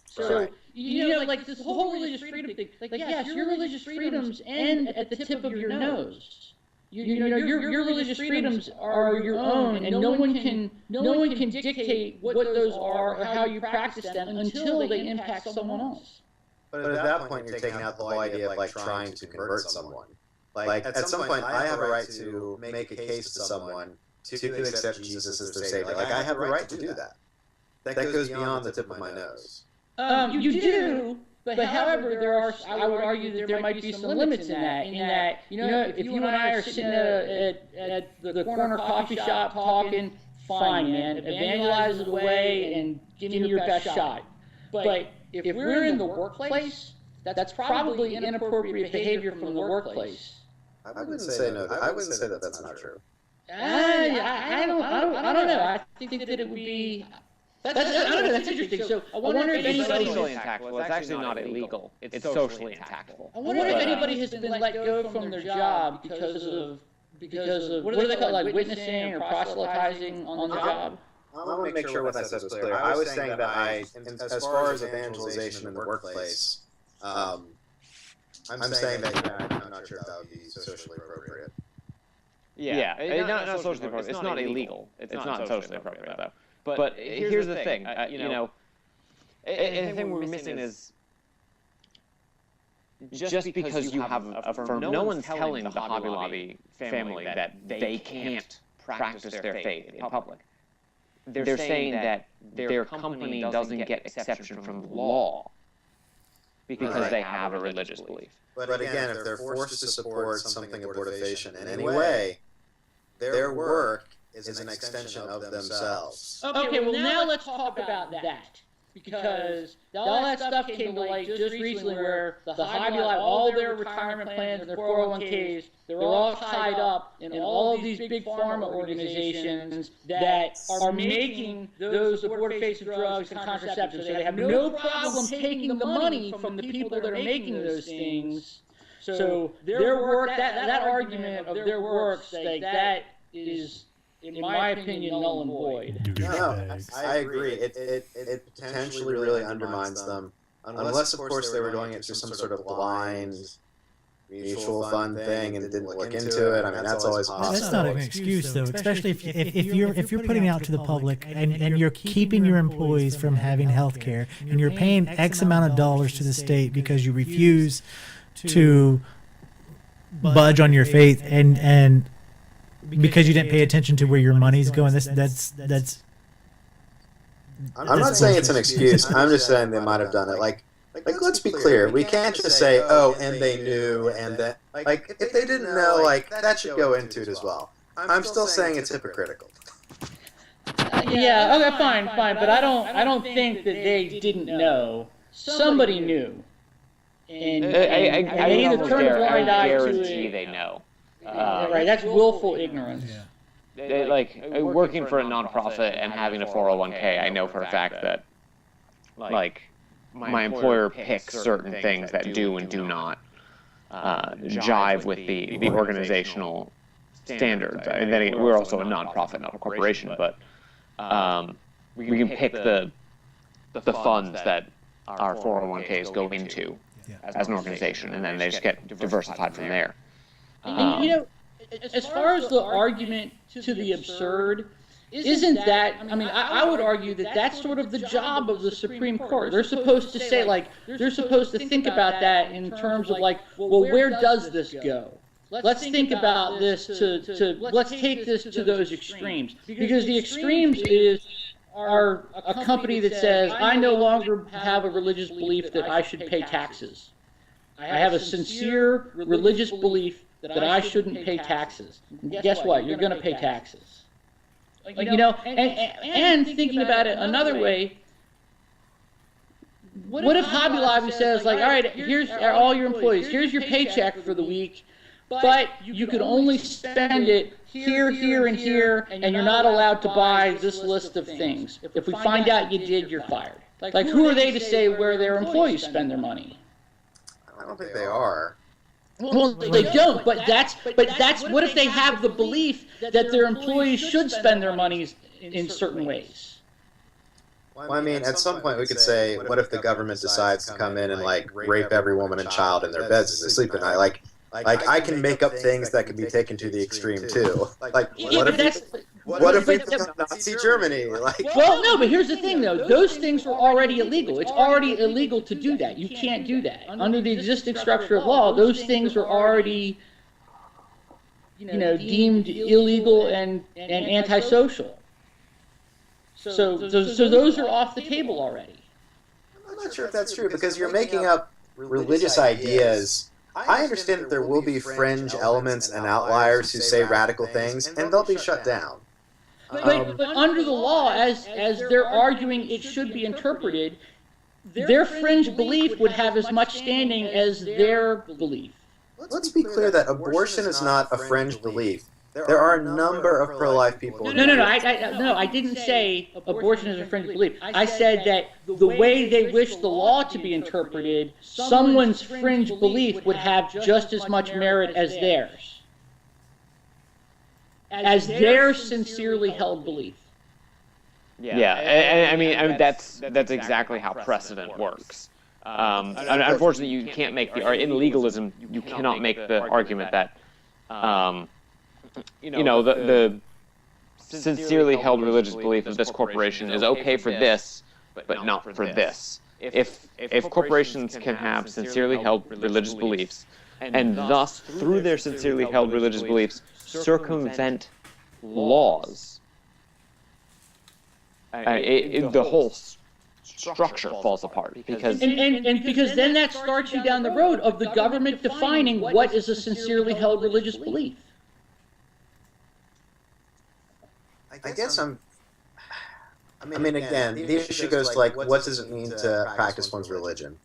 So, like this whole religious freedom thing, like, yes, your religious freedoms end at the tip of your nose. Your religious freedoms are your own, and no one can dictate what those are or how you practice them until they impact someone else. But at that point, you're taking out the whole idea of like trying to convert someone. Like, at some point, I have a right to make a case to someone to accept Jesus as their Savior. Like, I have a right to do that. That goes beyond the tip of my nose. You do, but however, I would argue that there might be some limits in that. If you and I are sitting at the corner coffee shop talking, fine, man, evangelize it away and give me your best shot. But if we're in the workplace, that's probably inappropriate behavior from the workplace. I wouldn't say no. I wouldn't say that that's not true. I don't know. I think that it would be. I don't know. That's interesting. So I wonder if anybody. It's socially intactful. It's actually not illegal. It's socially intactful. I wonder if anybody has been let go from their job because of what do they call it, like witnessing or proselytizing on the job. I want to make sure what I said was clear. I was saying that as far as evangelization in the workplace, I'm saying that I'm not sure if that would be socially appropriate. Yeah, not socially appropriate. It's not illegal. It's not socially appropriate though. But here's the thing. You know, and the thing we're missing is just because you have a firm, no one's telling the Hobby Lobby family that they can't practice their faith in public. They're saying that their company doesn't get exception from the law because they have a religious belief. But again, if they're forced to support something abortifacient in any way, their work is an extension of themselves. Okay, well now let's talk about that. Because all that stuff came to light just recently where the Hobby Lobby, all their retirement plans, their 401ks, they're all tied up in all of these big pharma organizations that are making those abortifacient drugs and contraceptives. So they have no problem taking the money from the people that are making those things. So their work, that argument of their works, like that is, in my opinion, null and void. No, I agree. It potentially really undermines them, unless, of course, they were doing it through some sort of blind mutual fund thing and didn't look into it. I mean, that's always possible. That's not an excuse, though, especially if you're putting out to the public and you're keeping your employees from having health care and you're paying X amount of dollars to the state because you refuse to budge on your faith and because you didn't pay attention to where your money's going. That's I'm not saying it's an excuse. I'm just saying they might have done it. Like let's be clear. We can't just say, oh, and they knew, and that, like, if they didn't know, like, that should go into it as well. I'm still saying it's hypocritical. Yeah, okay, fine, but I don't think that they didn't know. Somebody knew. And they either turned a blind eye to it. They know. Right, that's willful ignorance. Yeah. Like working for a nonprofit and having a 401k, I know for a fact that, like, my employer picks certain things that do and do not jive with the organizational standards. And then we're also a nonprofit, not a corporation, but we can pick the funds that our 401ks go into as an organization, and then they just get diversified from there. And, you know, as far as the argument to the absurd, isn't that, I mean, I would argue that that's sort of the job of the Supreme Court. They're supposed to say, like, they're supposed to think about that in terms of, like, well, where does this go? Let's think about this let's take this to those extremes. Because the extremes are a company that says, I no longer have a religious belief that I should pay taxes. I have a sincere religious belief that I shouldn't pay taxes. And guess what? You're going to pay taxes. You know, and thinking about it another way, what if Hobby Lobby says, like, all right, here's all your employees, here's your paycheck for the week, but you could only spend it here, here, and here, and you're not allowed to buy this list of things. If we find out you did, you're fired. Like, who are they to say where their employees spend their money? I don't think they are. Well, they don't, but that's what if they have the belief that their employees should spend their monies in certain ways? Well, I mean, at some point we could say, what if the government decides to come in and, like, rape every woman and child in their beds as they sleep at night? Like I can make up things that can be taken to the extreme too. Like, what if we become Nazi Germany? Like, well, no, but here's the thing, though. Those things are already illegal. It's already illegal to do that. You can't do that. Under the existing structure of law, those things are already, you know, deemed illegal and antisocial. So those are off the table already. I'm not sure if that's true, because you're making up religious ideas. I understand that there will be fringe elements and outliers who say radical things, and they'll be shut down. But under the law, as they're arguing it should be interpreted, their fringe belief would have as much standing as their belief. Let's be clear that abortion is not a fringe belief. There are a number of pro-life people. No, I didn't say abortion is a fringe belief. I said that the way they wish the law to be interpreted, someone's fringe belief would have just as much merit as theirs. As their sincerely held belief. Yeah, I mean that's exactly how precedent works. Unfortunately, you can't make or in legalism, you cannot make the argument that, the sincerely held religious belief of this corporation is okay for this, but not for this. If corporations can have sincerely held religious beliefs, and thus, through their sincerely held religious beliefs, circumvent laws, the whole structure falls apart. Because and because then that starts you down the road of the government defining what is a sincerely held religious belief. I guess I mean, again, the issue goes to, like, what does it mean to practice one's religion?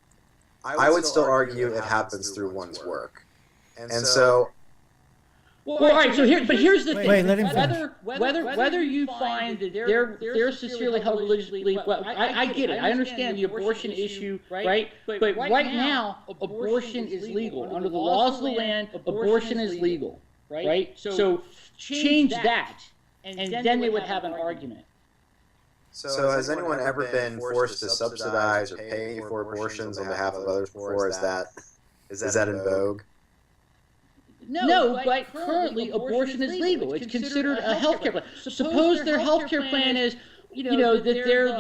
I would still argue it happens through one's work. And so... Well, all right, so here's the thing. Wait, let him finish. Whether you find that they're sincerely held religious belief, well, I get it. I understand the abortion issue, right? But right now, abortion is legal. Under the laws of the land, abortion is legal, right? So change that, and then they would have an argument. So has anyone ever been forced to subsidize or pay for abortions on behalf of others before? Is that in vogue? No, but currently abortion is legal. It's considered a healthcare plan. Suppose their healthcare plan is, that they're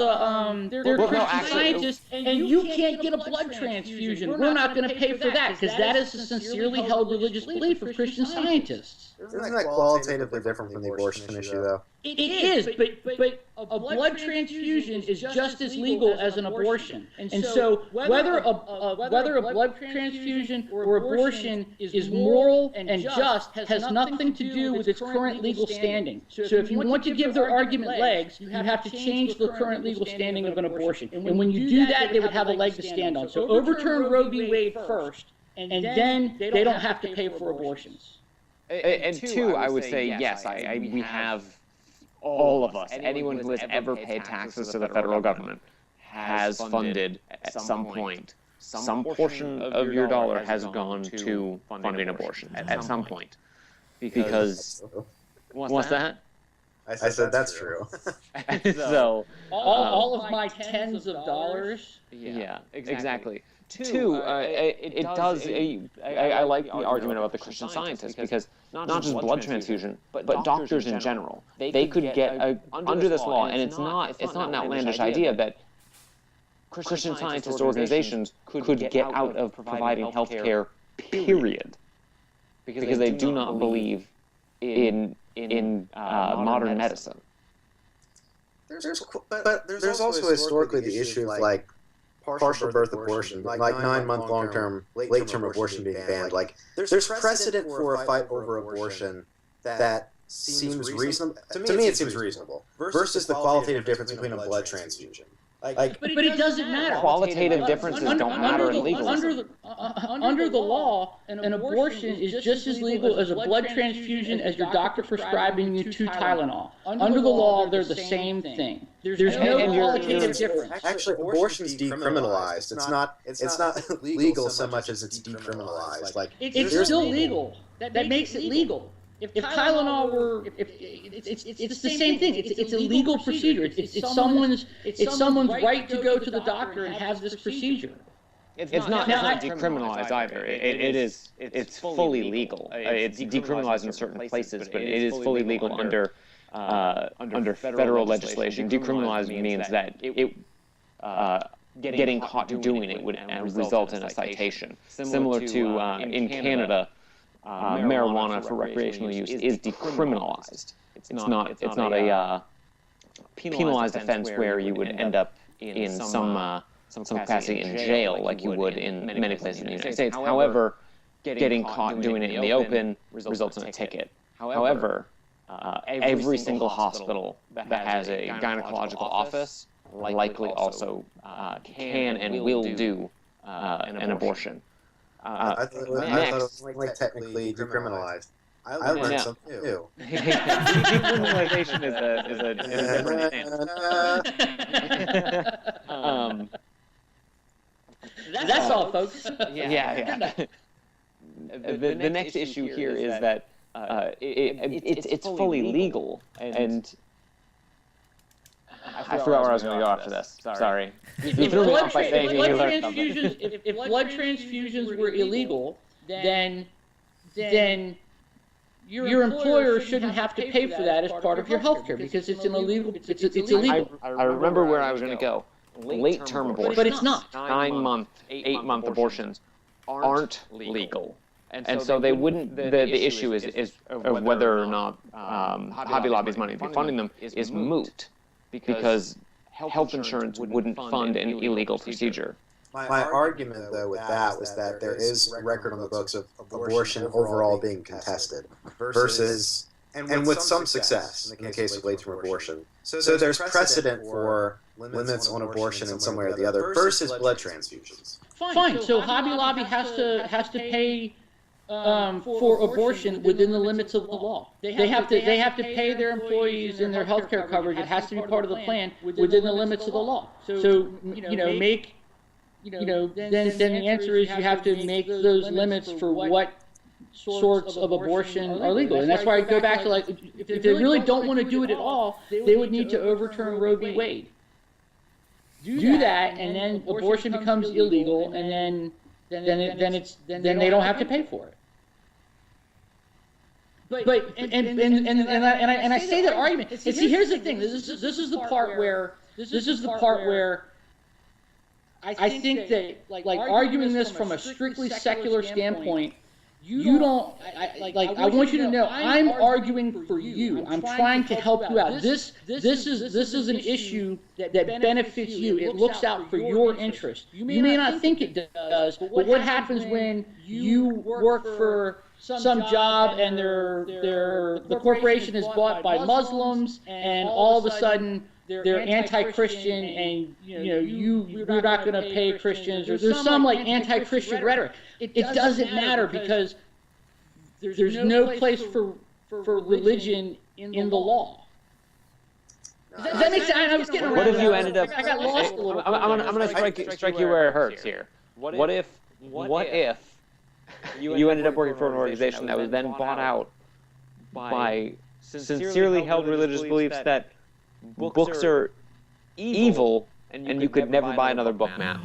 Christian scientists, and you can't get a blood transfusion. We're not going to pay for that because that is a sincerely held religious belief of Christian scientists. Isn't that qualitatively different from the abortion issue, though? It is, but a blood transfusion is just as legal as an abortion. And so whether a blood transfusion or abortion is moral and just has nothing to do with its current legal standing. So if you want to give their argument legs, you have to change the current legal standing of an abortion. And when you do that, they would have a leg to stand on. So overturn Roe v. Wade first, and then they don't have to pay for abortions. And two, I would say, yes, we have, all of us, anyone who has ever paid taxes to the federal government has funded, at some point, some portion of your dollar has gone to funding abortion, at some point. Because, what's that? I said that's true. So, all of my tens of dollars. Yeah, exactly. Two, it does. I like the argument about the Christian Scientists because not just blood transfusion, but doctors in general, they could get under this law, and it's not an outlandish idea that Christian Scientist organizations could get out of providing health care, period, because they do not believe in modern medicine. But there's also historically the issue of, like, partial birth abortion, like 9-month long-term, late-term abortion being banned. Like, there's precedent for a fight over abortion that seems reasonable. To me, it seems reasonable. Versus the qualitative difference between a blood transfusion. Like, but it doesn't matter. Qualitative differences don't matter in legalism. Under the law, an abortion is just as legal as a blood transfusion as your doctor prescribing you 2 Tylenol. Under the law, they're the same thing. There's no qualitative difference. Actually, abortion's decriminalized. It's not legal so much as it's decriminalized. Like, it's still legal. That makes it legal. If Tylenol were, it's the same thing. It's a legal procedure. It's someone's right to go to the doctor and have this procedure. It's not decriminalized either. It's fully legal. It's decriminalized in certain places, but it is fully legal under federal legislation. Decriminalized means that getting caught doing it would result in a citation, similar to in Canada. Marijuana for recreational use is decriminalized. It's not a penalized offense where you would end up in some capacity in jail like you would in many places in the United States. However, getting caught doing it in the open results in a ticket. However, every single hospital that has a gynecological office likely also can and will do an abortion. I thought it was like technically decriminalized. I learned something new. Decriminalization is a different thing. That's all, folks. Yeah. The next issue here is that it's fully legal, and I forgot where I was going to go after this. Sorry. You threw me off by saying you learned something. If blood transfusions were illegal, then your employer shouldn't have to pay for that as part of your health care because it's an illegal. It's illegal. I remember where I was going to go. Late-term abortions. But it's not. 9-month, 8-month abortions aren't legal. And so they wouldn't. The issue is of whether or not Hobby Lobby's money to be funding them is moot, because health insurance wouldn't fund an illegal procedure. My argument, though, with that was that there is a record on the books of abortion overall being contested versus, and with some success in the case of late-term abortion. So there's precedent for limits on abortion in some way or the other versus blood transfusions. Fine. So Hobby Lobby has to pay for abortion within the limits of the law. They have to pay their employees and their health care coverage. It has to be part of the plan within the limits of the law. So then the answer is you have to make those limits for what sorts of abortion are legal. And that's why I go back to, like, if they really don't want to do it at all, they would need to overturn Roe v. Wade. Do that, and then abortion becomes illegal, and then they don't have to pay for it. But I say that argument. And see, here's the thing. This is the part where I think that, like arguing this from a strictly secular standpoint, you don't. I want you to know, I'm arguing for you. I'm trying to help you out. This is an issue that benefits you. It looks out for your interest. You may not think it does, but what happens when you work for some job and the corporation is bought by Muslims, and all of a sudden they're anti-Christian, and you're not going to pay Christians, or there's some like anti-Christian rhetoric. It doesn't matter, because there's no place for religion in the law. Does that make sense? I was getting around. What if you ended up? I got lost a little bit. I'm going to strike you where it hurts here. What if you ended up working for an organization that was then bought out by sincerely held religious beliefs that books are evil, and you could never buy another book, man?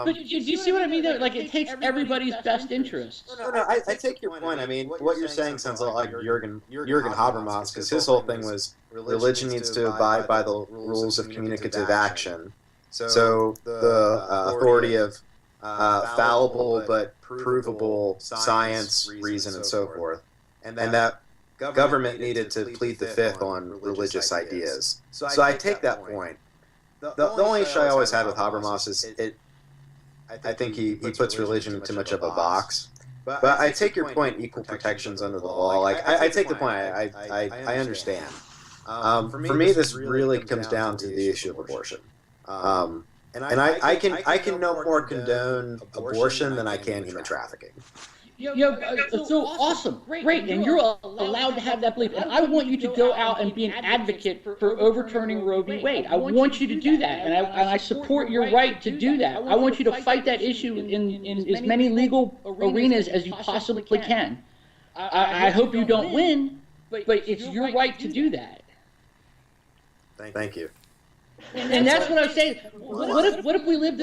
But do you see what I mean? Like, it takes everybody's best interests. No, I take your point. I mean, what you're saying sounds a lot like Jürgen Habermas, because his whole thing was religion needs to abide by the rules of communicative action. So the authority of fallible but provable science, reason, and so forth, and that government needed to plead the fifth on religious ideas. So I take that point. The only issue I always had with Habermas is I think he puts religion in too much of a box. But I take your point, equal protections under the law. Like, I take the point. I understand. For me, this really comes down to the issue of abortion. And I can no more condone abortion than I can human trafficking. So awesome, great, and you're allowed to have that belief. And I want you to go out and be an advocate for overturning Roe v. Wade. I want you to do that, and I support your right to do that. I want you to fight that issue in as many legal arenas as you possibly can. I hope you don't win, but it's your right to do that. Thank you. And that's what I was saying. What if we lived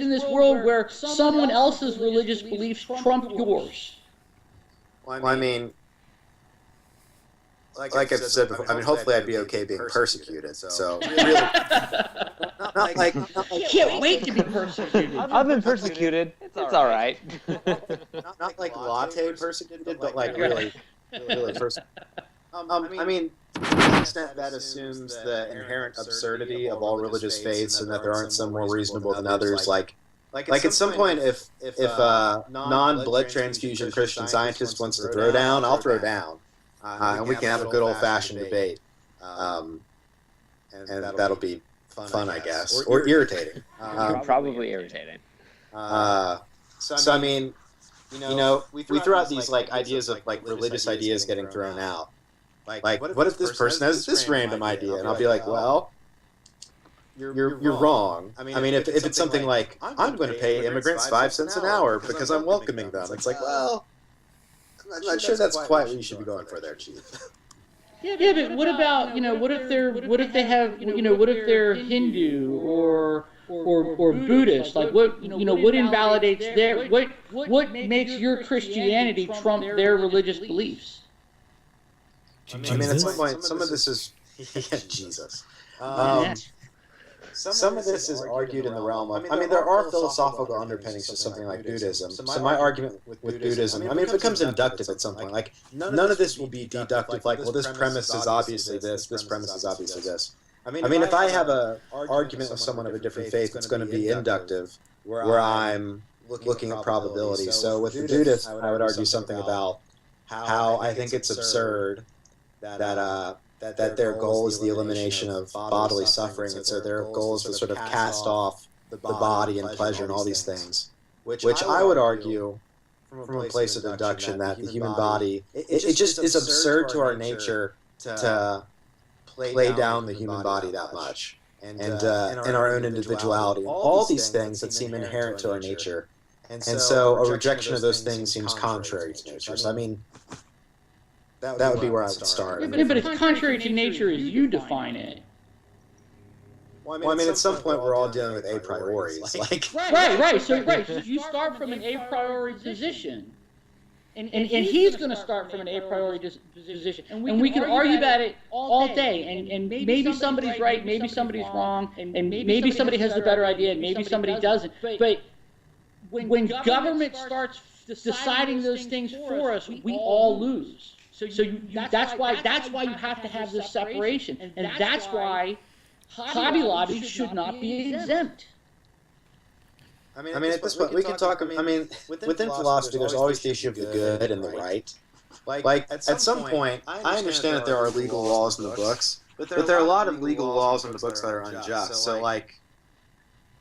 in this world where someone else's religious beliefs trump yours? Well, I mean, like I've said before, I mean, hopefully I'd be okay being persecuted. So really, not like I can't wait to be persecuted. I've been persecuted. It's all right. not like Latte persecuted, but like really persecuted. I mean, to the extent that assumes the inherent absurdity of all religious faiths, and that there aren't some more reasonable than others. Like at some point, if a non-blood transfusion Christian scientist wants to throw down, I'll throw down, and we can have a good old-fashioned debate, and that'll be fun, I guess, or irritating. Probably irritating. So I mean, we throw out these like ideas of like religious ideas getting thrown out. Like, what if this person has this random idea? And I'll be like, well, you're wrong. I mean, if it's something like, I'm going to pay immigrants 5 cents an hour because I'm welcoming them, it's like, well, I'm not sure that's quite what you should be going for there, Chief. Yeah, but what about, what if they have, what if they're Hindu or Buddhist? Like what invalidates what makes your Christianity trump their religious beliefs? I mean, at some point, some of this is Jesus. Some of this is argued in the realm of, I mean, there are philosophical underpinnings to something like Buddhism. So my argument with Buddhism, I mean, it becomes inductive at some point. Like, none of this will be deductive, like, well, this premise is obviously this premise is obviously this. I mean, if I have an argument with someone of a different faith, it's going to be inductive, where I'm looking at probability. So with the Buddhists, I would argue something about how I think it's absurd that their goal is the elimination of bodily suffering, and so their goal is to sort of cast off the body and pleasure and all these things, which I would argue from a place of induction that the human body, it just is absurd to our nature to play down the human body that much, and in our own individuality, and all these things that seem inherent to our nature. And so a rejection of those things seems contrary to nature. So I mean, that would be where I would start. Yeah, but it's contrary to nature as you define it. Well, I mean, at some point we're all dealing with a priorities. Like, right. So you start from an a priori position, and he's going to start from an a priori position, and we can argue about it all day. And maybe somebody's right, maybe somebody's wrong, and maybe somebody has the better idea, and maybe somebody doesn't. But when government starts deciding those things for us, we all lose. So that's why you have to have this separation, and that's why Hobby Lobby should not be exempt. I mean, at this point, we can talk. I mean, within philosophy, there's always the issue of the good and the right. Like at some point, I understand that there are legal laws in the books, but there are a lot of legal laws in the books that are unjust. So like,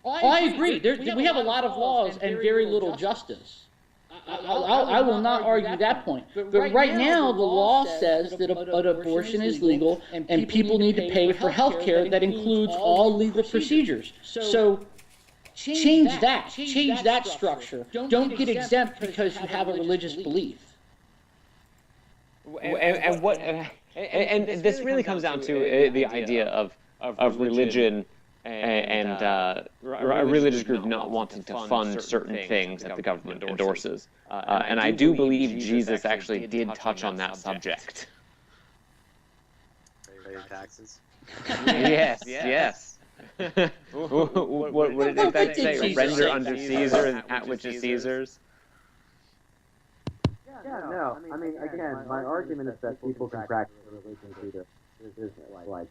I agree. We have a lot of laws and very little justice. I will not argue that point. But right now, the law says that an abortion is legal and people need to pay for health care that includes all legal procedures. So change that structure. Don't get exempt because you have a religious belief. And this really comes down to the idea of religion and a religious group not wanting to fund certain things that the government endorses. And I do believe Jesus actually did touch on that subject. pay your taxes. Yes. What did that say? Render unto Caesar that which is Caesar's. Yeah, no. I mean, again, my argument is that people can practice religion through this, like.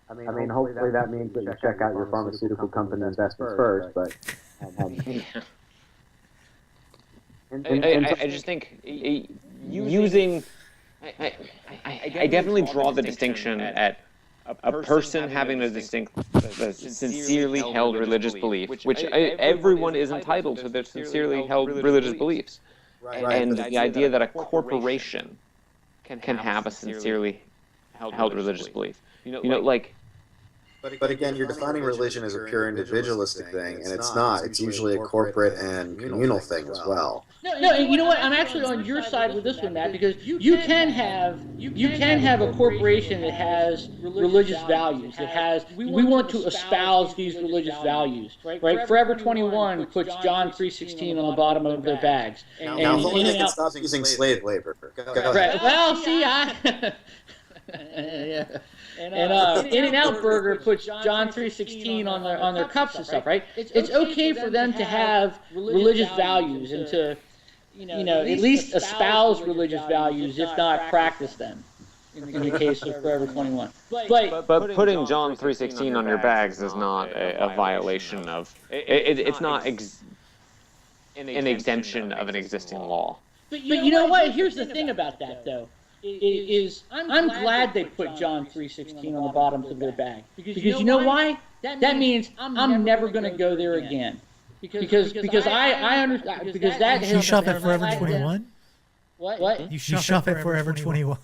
I mean, hopefully that means that you check out your pharmaceutical company investments first, but. I just think using. I definitely draw the distinction at a person having a sincerely held religious belief, which everyone is entitled to their sincerely held religious beliefs, and the idea that a corporation can have a sincerely held religious belief. Like. But again, you're defining religion as a pure individualistic thing, and it's not. It's usually a corporate and communal thing as well. No, and you know what? I'm actually on your side with this one, Matt, because you can have a corporation that has religious values, that has we want to espouse these religious values, right? Forever 21 puts John 3:16 on the bottom of their bags. Now, if only they can stop using slave labor. Right. Well, see, yeah. And In-N-Out Burger puts John 3:16 on their cups and stuff, right? It's okay for them to have religious values and to, at least espouse religious values, if not practice them. In the case of Forever 21. But putting John 3:16 on your bags is not a violation of. It's not an exemption of an existing law. But you know what? Here's the thing about that, though. I'm glad they put John 3:16 on the bottoms of their bag, because you know why? That means I'm never going to go there again, because I understand, because that You shop at Forever 21. What? You shop at Forever 21.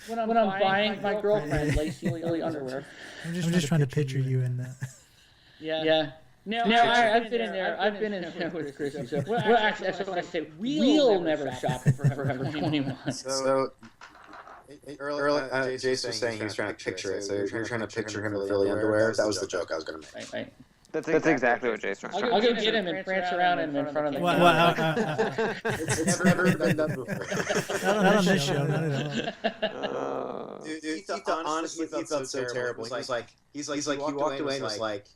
When I'm buying my girlfriend lacy underwear. I'm just trying to picture you in that. Yeah. No, I've been in there. I've been in there with Chrissy. So, well, actually, that's what I say. We'll never shop at Forever 21. So Earlier, Jason was saying he was trying to picture it. So you're trying to picture him in Philly underwear. That was the joke I was going to make. Right. That's exactly what Jason was trying I'll to go do. get him and prance around him in front of the It's never been done before. Not on this show. Not at all. Dude, he thought honestly he felt so terrible. He's like he walked away and was like,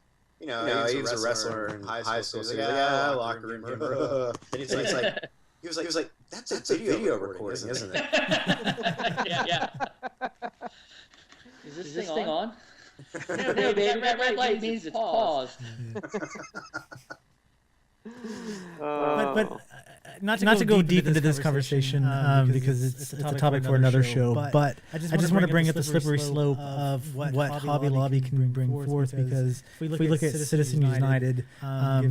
he was a wrestler in high school. So he's like, yeah, locker room humor. And he's like, he was like, that's a video recording, isn't it? yeah. Is this thing on? No, baby, that red light means it's paused. But not to go deep into this conversation because it's a topic for another show. But I just want to bring up the slippery slope of what Hobby Lobby can bring forth, because if we look at Citizens United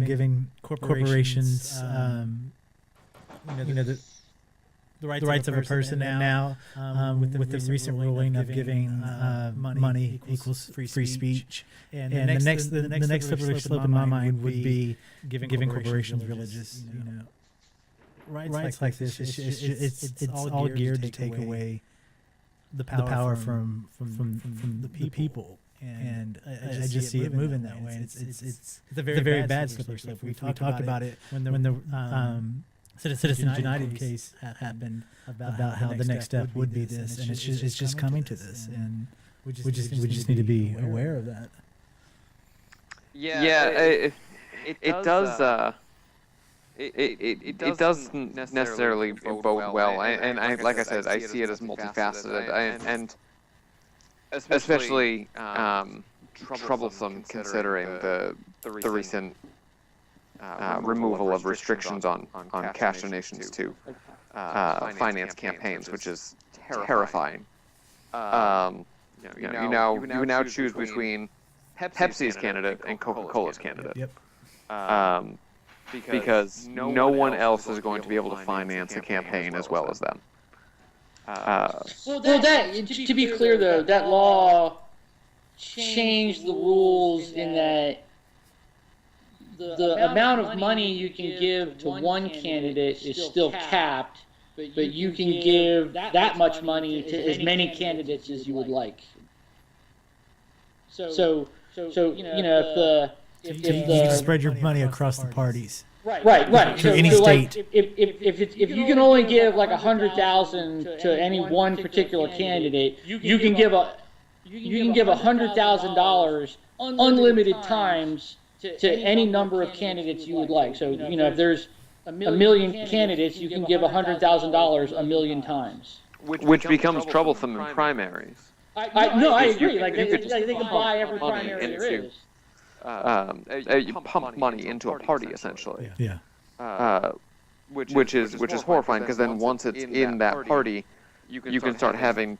giving corporations the rights of a person, and now with the recent ruling of giving money equals free speech, and the next slippery slope in my mind would be giving corporations religious rights like this. It's all geared to take away the power from the people. And I just see it moving that way. It's a very bad slippery slope. We talked about it when the Citizens United case happened about how the next step would be this, and it's just coming to this, and we just need to be aware of that. Yeah, it doesn't necessarily bode well, and I like I said, I see it as multifaceted, and especially troublesome considering the recent removal of restrictions on cash donations to finance campaigns, which is terrifying. You now choose between Pepsi's candidate and Coca-Cola's candidate. Yep. Because no one else is going to be able to finance a campaign as well as them. To be clear though, that law changed the rules in that the amount of money you can give to one candidate is still capped, but you can give that much money to as many candidates as you would like. So if You can spread your money across the parties. Right. To any state. If you can only give like 100,000 to any one particular candidate, you can give $100,000 unlimited times to any number of candidates you would like. So if there's a million candidates, you can give $100,000 a million times. Which becomes troublesome in primaries. I agree. Like they can buy every primary there is. You pump money into a party essentially. Yeah. Which is horrifying, because then once it's in that party, you can start having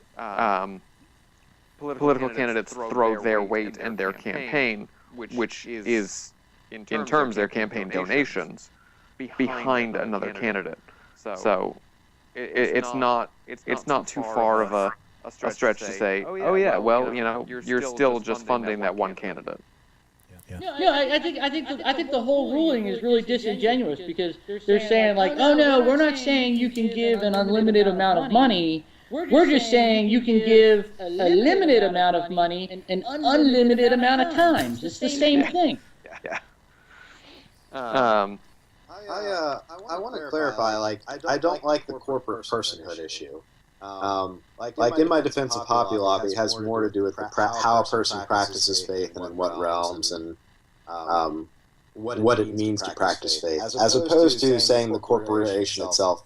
political candidates throw their weight and their campaign, which is in terms their campaign donations, behind another candidate. So it's not too far of a stretch to say, oh yeah, well, you're still just funding that one candidate. I think the whole ruling is really disingenuous, because they're saying like, oh no, we're not saying you can give an unlimited amount of money. We're just saying you can give a limited amount of money an unlimited amount of times. It's the same thing. Yeah. I want to clarify. I don't like the corporate personhood issue. In my defense of Hobby Lobby, it has more to do with how a person practices faith and in what realms, and what it means to practice faith, as opposed to saying the corporation itself.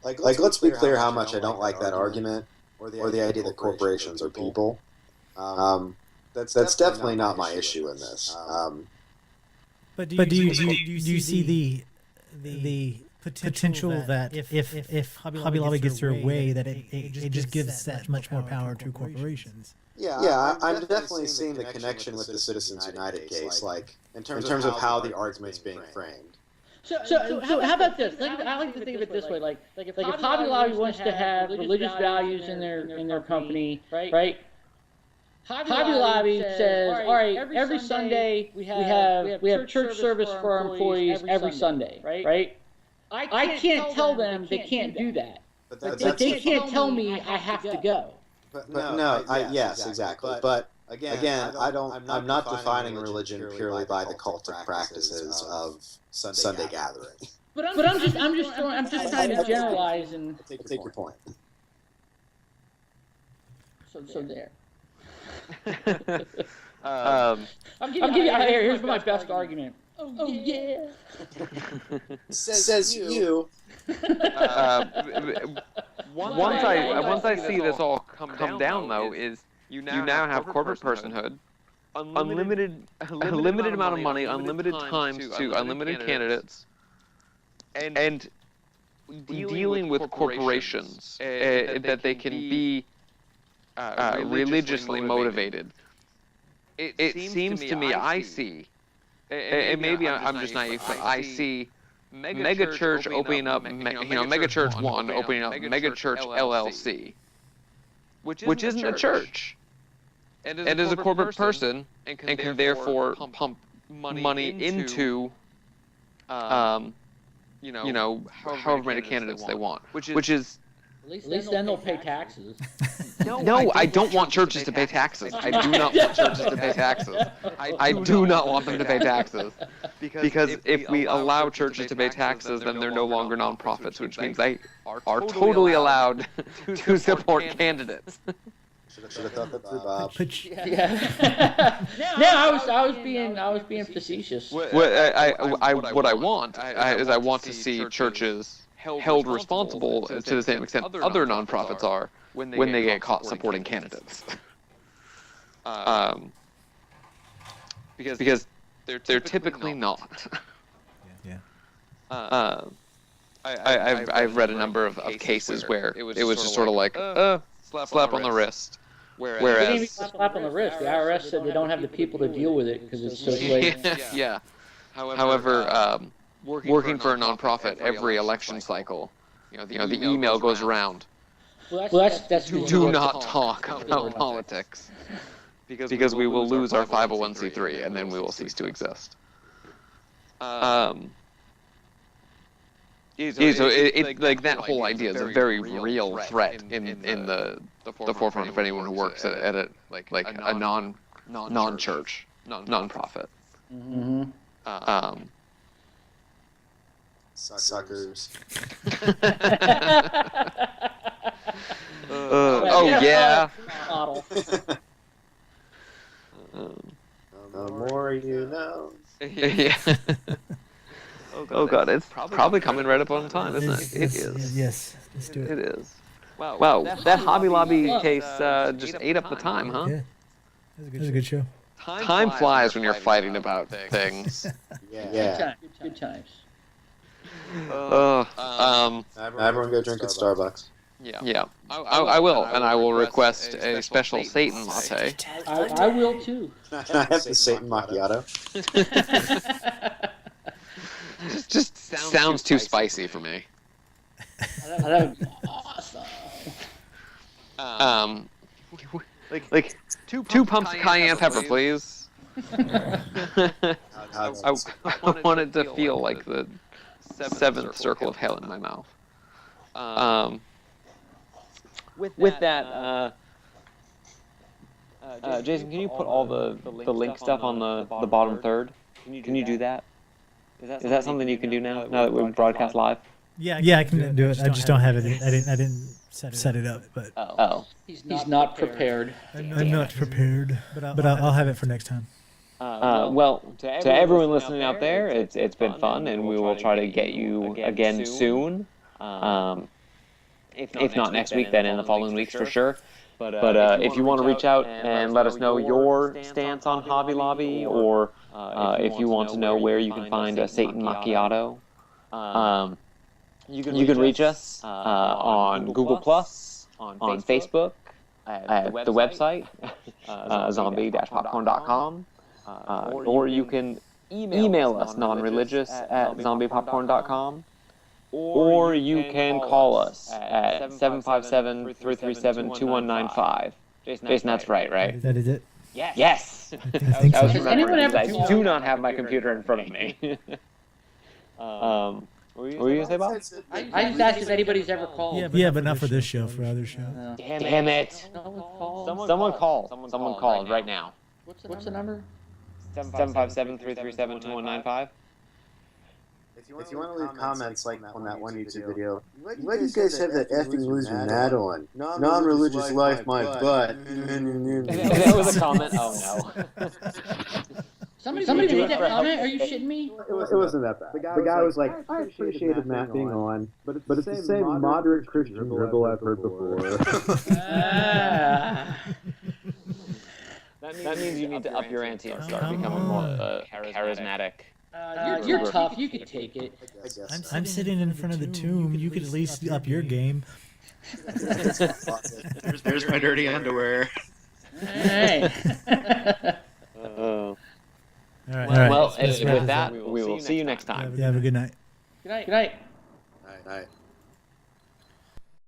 Let's be clear how much I don't like that argument, or the idea that corporations are people. That's definitely not my issue in this. But do you see the potential that if Hobby Lobby gets their way, that it just gives that much more power to corporations? Yeah, I'm definitely seeing the connection with the Citizens United case, in terms of how the argument's being framed. So how about this? I like to think of it this way: like if Hobby Lobby wants to have religious values in their company, right? Hobby Lobby says, all right, every Sunday we have church service for our employees every Sunday, right? I can't tell them they can't do that. But But they can't tell me I have to go. But no, yes, exactly. But again, I'm not defining religion purely by the cultic practices of Sunday gathering. But I'm just trying to generalize and I take your point. so there. Um, Here's my best argument. Oh yeah. Says you. Once I see this all come down though, is you now have corporate personhood, a limited amount of money, unlimited times to unlimited candidates, and dealing with corporations that they can be religiously motivated. It seems to me I see, and maybe I'm just naive, but I see mega church opening up, mega church 1 opening up mega church LLC, which isn't a church, and is a corporate person, and can therefore pump money into, however many candidates they want, which is. At least then they'll pay taxes. No, I don't want churches to pay taxes. I do not want churches to pay taxes. I do not want them to pay taxes. Because if we allow churches to pay taxes, then they're no longer nonprofits, which means they are totally allowed to support candidates. Should have thought that through, Bob. Yeah. No, I was being facetious. What I want is I want to see churches held responsible to the same extent other nonprofits are when they get caught supporting candidates. Because they're typically not. Yeah. I've read a number of cases where it was just sort of like slap on the wrist. Whereas Whereas they didn't even slap on the wrist. The IRS said they don't have the people to deal with it because it's so late. Yeah. However, working for a nonprofit every election cycle, the email goes around. Well, that's Do not talk about politics, because we will lose our 501c3 and then we will cease to exist. So like that whole idea is a very real threat in the forefront of anyone who works at a non-church nonprofit. Mm-hmm. Suckers. Yeah. Model. The more you know. Yeah. Oh god, it's probably coming right up on time, isn't it? It is. Yes, let's do it. It is. Wow, that Hobby Lobby case just ate up the time, huh? Yeah, that was a good show. Time flies when you're fighting about things. Yeah. Good times. Everyone go drink at Starbucks. Yeah. I will, and I will request a special Satan latte. I will too. I have the Satan macchiato. Just sounds too spicy for me. That would be awesome. Like two pumps of cayenne pepper, please. I want it to feel like the seventh circle of hell in my mouth. With that, Jason, can you put all the link stuff on the bottom third? Can you do that? Is that something you can do now that we broadcast live? Yeah, I can do it. I just don't have it. I didn't set it up, but He's not prepared. I'm not prepared. But I'll have it for next time. Well, to everyone listening out there, it's been fun, and we will try to get you again soon. If not next week, then in the following weeks for sure. But if you want to reach out and let us know your stance on Hobby Lobby, or if you want to know where you can find a Satan Macchiato, you can reach us on Google+, on Facebook, at the website, zombie-popcorn.com, or you can email us nonreligious@zombiepopcorn.com, or you can call us at 757-337-2195. Jason, that's right? That is it? Yes! I think I was so. remembering because I do not have my computer in front of me. What were you gonna say, Bob? I just asked if anybody's ever called. Yeah, but not for this show. For other show. Damn it! Someone called right now. What's the number? 757-337-2195. If you want to leave comments like on that one YouTube video, why do you guys have that effing loser mad on? Non-religious life, my butt. That was a comment. Oh no. Somebody made that comment? Are you shitting me? It wasn't that bad. The guy was like, I appreciated Matt being on, but it's the same moderate Christian dribble I've heard before. That means you need to up your ante and start becoming more charismatic. You're tough. You can take it. I'm sitting in front of the tomb. You could at least up your game. There's my dirty underwear. Hey. All right. Well, with that, we will see you next time. Yeah, have a good night. Good night. Night.